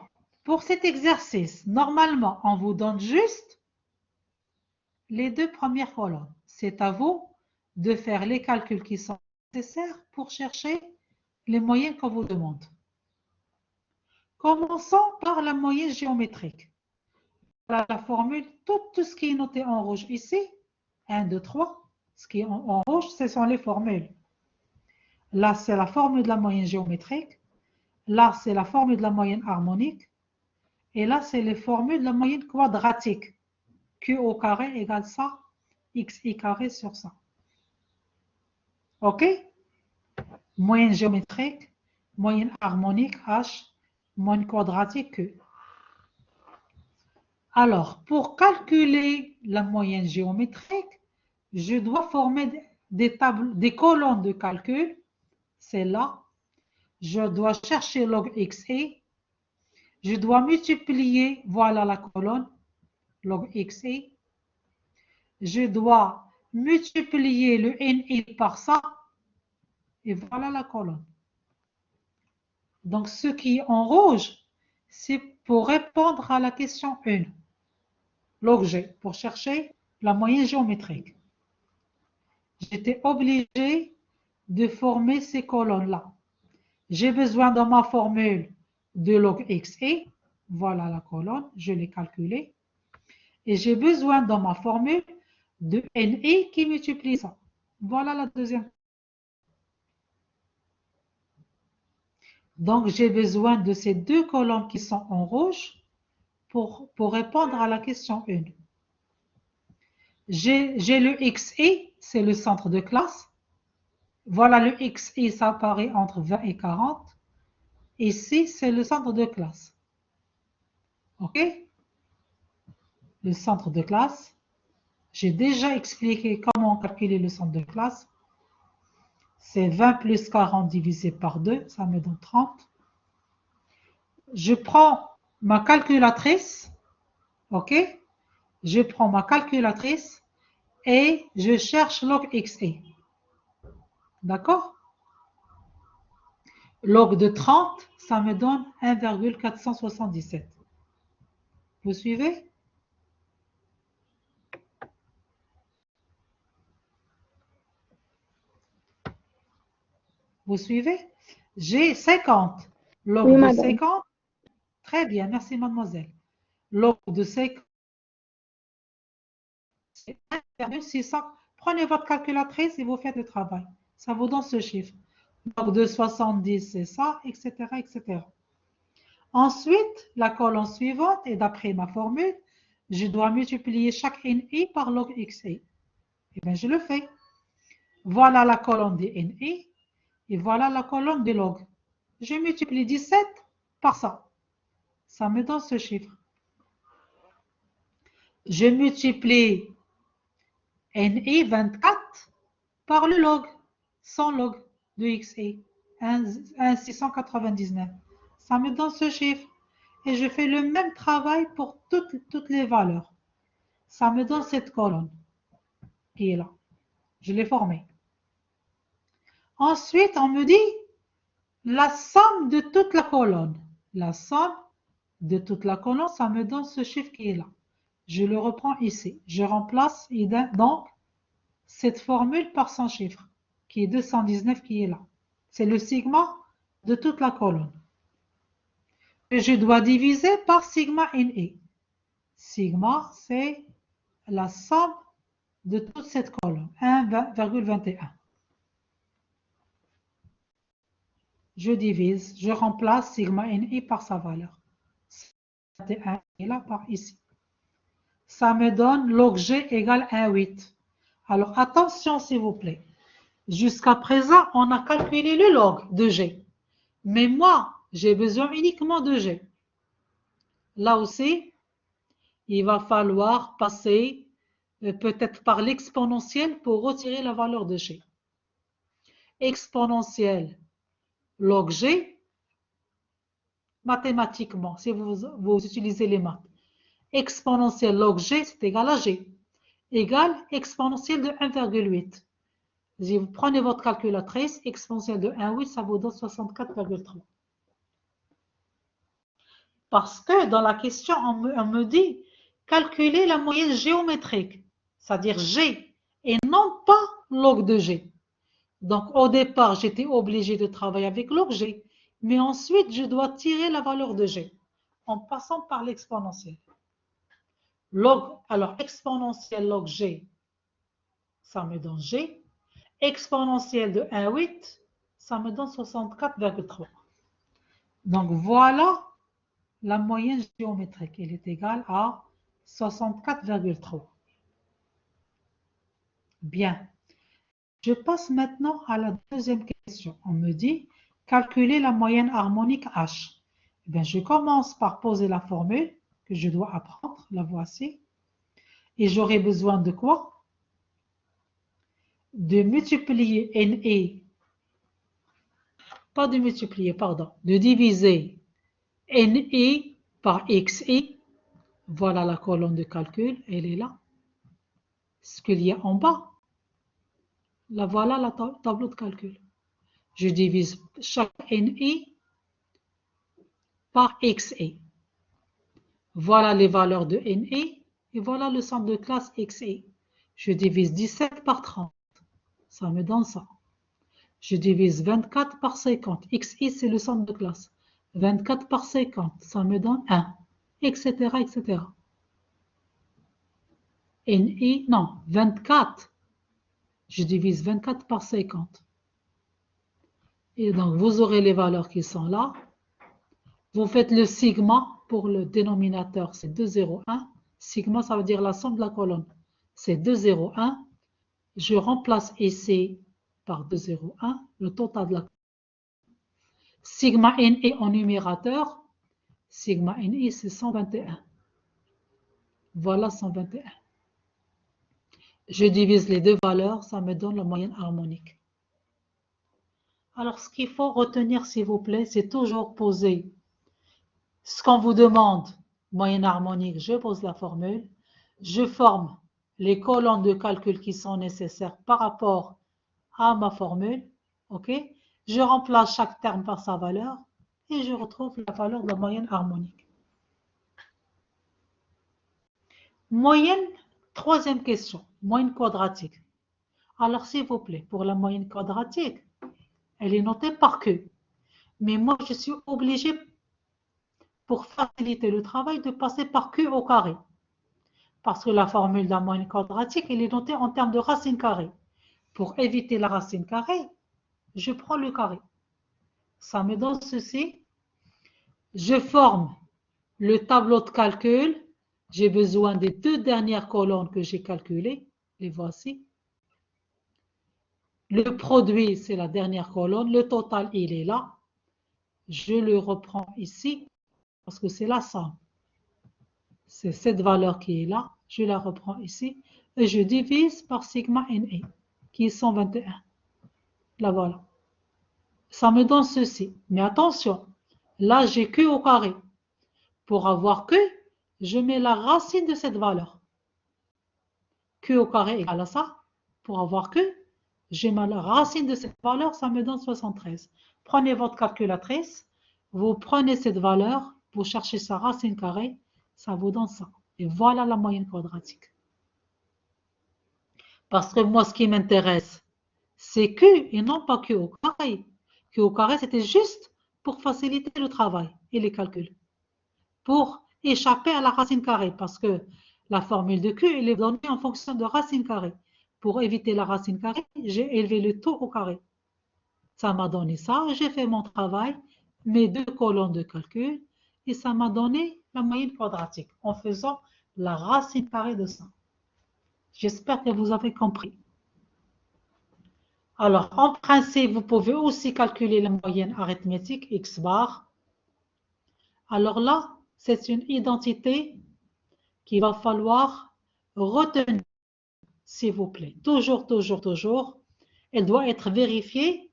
pour cet exercice, normalement, on vous donne juste les 2 premières colonnes. C'est à vous de faire les calculs qui sont nécessaires pour chercher les moyennes qu'on vous demande. Commençons par la moyenne géométrique. Voilà la formule, tout ce qui est noté en rouge ici, 1, 2, 3, ce qui est en rouge, ce sont les formules. Là, c'est la formule de la moyenne géométrique. Là, c'est la formule de la moyenne harmonique. Et là, c'est les formules de la moyenne quadratique. Q au carré égale ça, xi carré sur ça. OK? Moyenne géométrique, moyenne harmonique, H, moyenne quadratique, Q. Alors, pour calculer la moyenne géométrique, je dois former des colonnes de calcul. C'est là. Je dois chercher log xi. Je dois multiplier, voilà la colonne, log xi. Je dois multiplier le ni par ça. Et voilà la colonne. Donc, ce qui est en rouge, c'est pour répondre à la question 1. Log G, pour chercher la moyenne géométrique. J'étais obligé de former ces colonnes-là. J'ai besoin dans ma formule de log xi, Voilà la colonne, je l'ai calculée. Et j'ai besoin dans ma formule de NI qui multiplie ça. Voilà la deuxième. Donc, j'ai besoin de ces deux colonnes qui sont en rouge pour répondre à la question 1. J'ai le XI, c'est le centre de classe. Voilà le XI, ça apparaît entre 20 et 40. Ici, c'est le centre de classe. OK? Le centre de classe. J'ai déjà expliqué comment calculer le centre de classe. C'est 20 plus 40 divisé par 2, ça me donne 30. Je prends ma calculatrice, ok? Je prends ma calculatrice et je cherche log XI. D'accord? Log de 30, ça me donne 1,477. Vous suivez? Vous suivez? J'ai 50. Log Oui, de madame. 50. Très bien, merci mademoiselle. Log de 50, c'est 1,600. Prenez votre calculatrice et vous faites le travail. Ça vous donne ce chiffre. Log de 70, c'est ça, etc., etc. Ensuite, la colonne suivante, et d'après ma formule, je dois multiplier chaque NI par log XI. Eh bien, je le fais. Voilà la colonne des NI et voilà la colonne des log. Je multiplie 17 par ça. Ça me donne ce chiffre. Je multiplie NI 24 par le log, sans log de XI, 1,699. Ça me donne ce chiffre. Et je fais le même travail pour toutes les valeurs. Ça me donne cette colonne qui est là. Je l'ai formée. Ensuite, on me dit la somme de toute la colonne. La somme de toute la colonne, ça me donne ce chiffre qui est là. Je le reprends ici. Je remplace donc cette formule par son chiffre, qui est 219 qui est là. C'est le sigma de toute la colonne. Et je dois diviser par sigma NI. Sigma, c'est la somme de toute cette colonne, 1,21. Je divise, je remplace sigma NI par sa valeur. 21 est là par ici. Ça me donne log G égale 1,8. Alors attention s'il vous plaît. Jusqu'à présent, on a calculé le log de G. Mais moi, j'ai besoin uniquement de G. Là aussi, il va falloir passer peut-être par l'exponentielle pour retirer la valeur de G. Exponentielle log G, mathématiquement, si vous utilisez les maths. Exponentielle log G, c'est égal à G, égale exponentielle de 1,8. Si vous prenez votre calculatrice, exponentielle de 1,8, ça vous donne 64,3. Parce que dans la question, on me dit calculer la moyenne géométrique, c'est-à-dire G, et non pas log de G. Donc au départ, j'étais obligé de travailler avec log G, mais ensuite, je dois tirer la valeur de G en passant par l'exponentielle. Alors, exponentielle log G, ça me donne G. Exponentielle de 1,8, ça me donne 64,3. Donc voilà la moyenne géométrique. Elle est égale à 64,3. Bien. Je passe maintenant à la deuxième question. On me dit calculer la moyenne harmonique H. Eh bien, je commence par poser la formule que je dois apprendre. La voici. Et j'aurai besoin de quoi? De multiplier NI. Pas de multiplier, pardon. De diviser NI par XI. Voilà la colonne de calcul. Elle est là. Ce qu'il y a en bas. Là, voilà le tableau de calcul. Je divise chaque NI par XI. Voilà les valeurs de NI et voilà le centre de classe XI. Je divise 17 par 30. Ça me donne ça. Je divise 24 par 50. XI, c'est le centre de classe. 24 par 50, ça me donne 1. etc., etc. NI, non, 24. Je divise 24 par 50. Et donc, vous aurez les valeurs qui sont là. Vous faites le sigma pour le dénominateur, c'est 201. Sigma, ça veut dire la somme de la colonne. C'est 201. Je remplace ici par 201, le total de la colonne. Sigma NI en numérateur. Sigma NI, c'est 121. Voilà 121. Je divise les deux valeurs, ça me donne la moyenne harmonique. Alors, ce qu'il faut retenir, s'il vous plaît, c'est toujours poser ce qu'on vous demande, moyenne harmonique, je pose la formule, je forme les colonnes de calcul qui sont nécessaires par rapport à ma formule, ok? Je remplace chaque terme par sa valeur et je retrouve la valeur de la moyenne harmonique. Moyenne, troisième question, moyenne quadratique. Alors, s'il vous plaît, pour la moyenne quadratique, elle est notée par Q. Mais moi, je suis obligée, pour faciliter le travail, de passer par Q au carré. Parce que la formule de la moyenne quadratique, elle est notée en termes de racine carrée. Pour éviter la racine carrée, je prends le carré. Ça me donne ceci. Je forme le tableau de calcul. J'ai besoin des deux dernières colonnes que j'ai calculées. Les voici. Le produit, c'est la dernière colonne. Le total, il est là. Je le reprends ici parce que c'est la somme. C'est cette valeur qui est là. Je la reprends ici et je divise par sigma NE qui est 121. Là, voilà. Ça me donne ceci. Mais attention, là, j'ai Q au carré. Pour avoir Q, je mets la racine de cette valeur. Q au carré égale à ça. Pour avoir Q, je mets la racine de cette valeur, ça me donne 73. Prenez votre calculatrice, vous prenez cette valeur, vous cherchez sa racine carrée, ça vous donne ça. Et voilà la moyenne quadratique. Parce que moi, ce qui m'intéresse, c'est Q et non pas Q au carré. Q au carré, c'était juste pour faciliter le travail et les calculs. Pour échapper à la racine carrée, parce que la formule de Q, elle est donnée en fonction de racine carrée. Pour éviter la racine carrée, j'ai élevé le taux au carré. Ça m'a donné ça, j'ai fait mon travail, mes deux colonnes de calcul, et ça m'a donné la moyenne quadratique en faisant la racine carrée de ça. J'espère que vous avez compris. Alors, en principe, vous pouvez aussi calculer la moyenne arithmétique, x bar. Alors là, c'est une identité qu'il va falloir retenir, s'il vous plaît. Toujours, toujours, toujours. Elle doit être vérifiée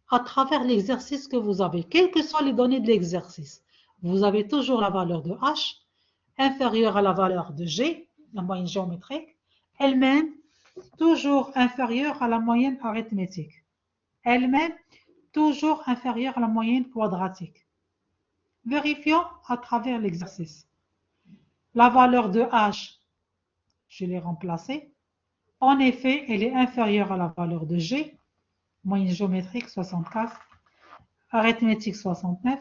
à travers l'exercice que vous avez, quelles que soient les données de l'exercice. Vous avez toujours la valeur de H inférieure à la valeur de G, la moyenne géométrique, elle-même toujours inférieure à la moyenne arithmétique, elle-même toujours inférieure à la moyenne quadratique. Vérifions à travers l'exercice. La valeur de H, je l'ai remplacée. En effet, elle est inférieure à la valeur de G, moyenne géométrique 64, arithmétique 69,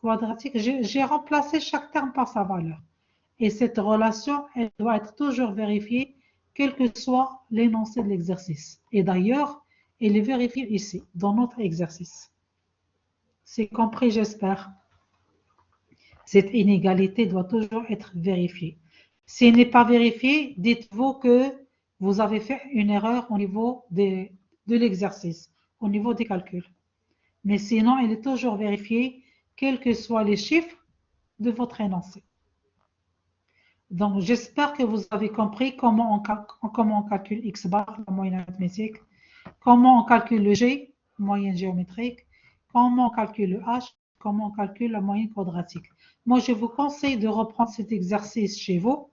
quadratique. J'ai remplacé chaque terme par sa valeur. Et cette relation, elle doit être toujours vérifiée, quel que soit l'énoncé de l'exercice. Et d'ailleurs, elle est vérifiée ici, dans notre exercice. C'est compris, j'espère. Cette inégalité doit toujours être vérifiée. Si elle n'est pas vérifiée, dites-vous que vous avez fait une erreur au niveau de l'exercice, au niveau des calculs. Mais sinon, elle est toujours vérifiée, quels que soient les chiffres de votre énoncé. Donc, j'espère que vous avez compris comment on calcule x bar, la moyenne arithmétique, comment on calcule le g, moyenne géométrique, comment on calcule le h, comment on calcule la moyenne quadratique. Moi, je vous conseille de reprendre cet exercice chez vous.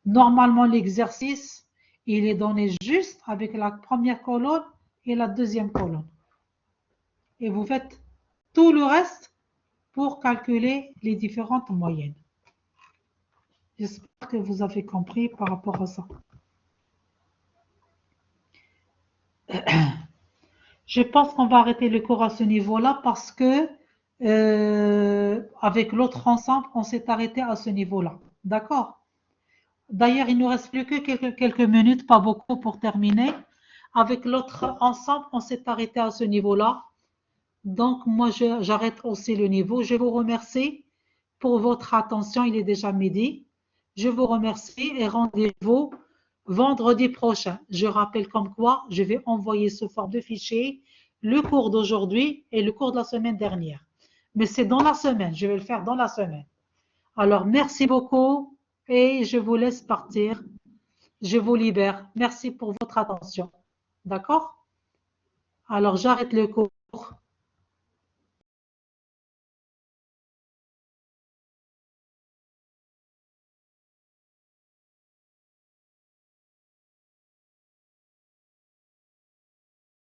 Normalement, l'exercice, il est donné juste avec la première colonne et la deuxième colonne. Et vous faites tout le reste pour calculer les différentes moyennes. J'espère que vous avez compris par rapport à ça. Je pense qu'on va arrêter le cours à ce niveau-là parce que Avec l'autre ensemble, on s'est arrêté à ce niveau-là. D'accord? D'ailleurs, il nous reste plus que quelques minutes, pas beaucoup pour terminer. Avec l'autre ensemble, on s'est arrêté à ce niveau-là. Donc, moi, j'arrête aussi le niveau. Je vous remercie pour votre attention. Il est déjà midi. Je vous remercie et rendez-vous vendredi prochain. Je rappelle comme quoi je vais envoyer sous forme de fichier le cours d'aujourd'hui et le cours de la semaine dernière. Mais c'est dans la semaine. Je vais le faire dans la semaine. Alors, merci beaucoup et je vous laisse partir. Je vous libère. Merci pour votre attention. D'accord? Alors, j'arrête le cours.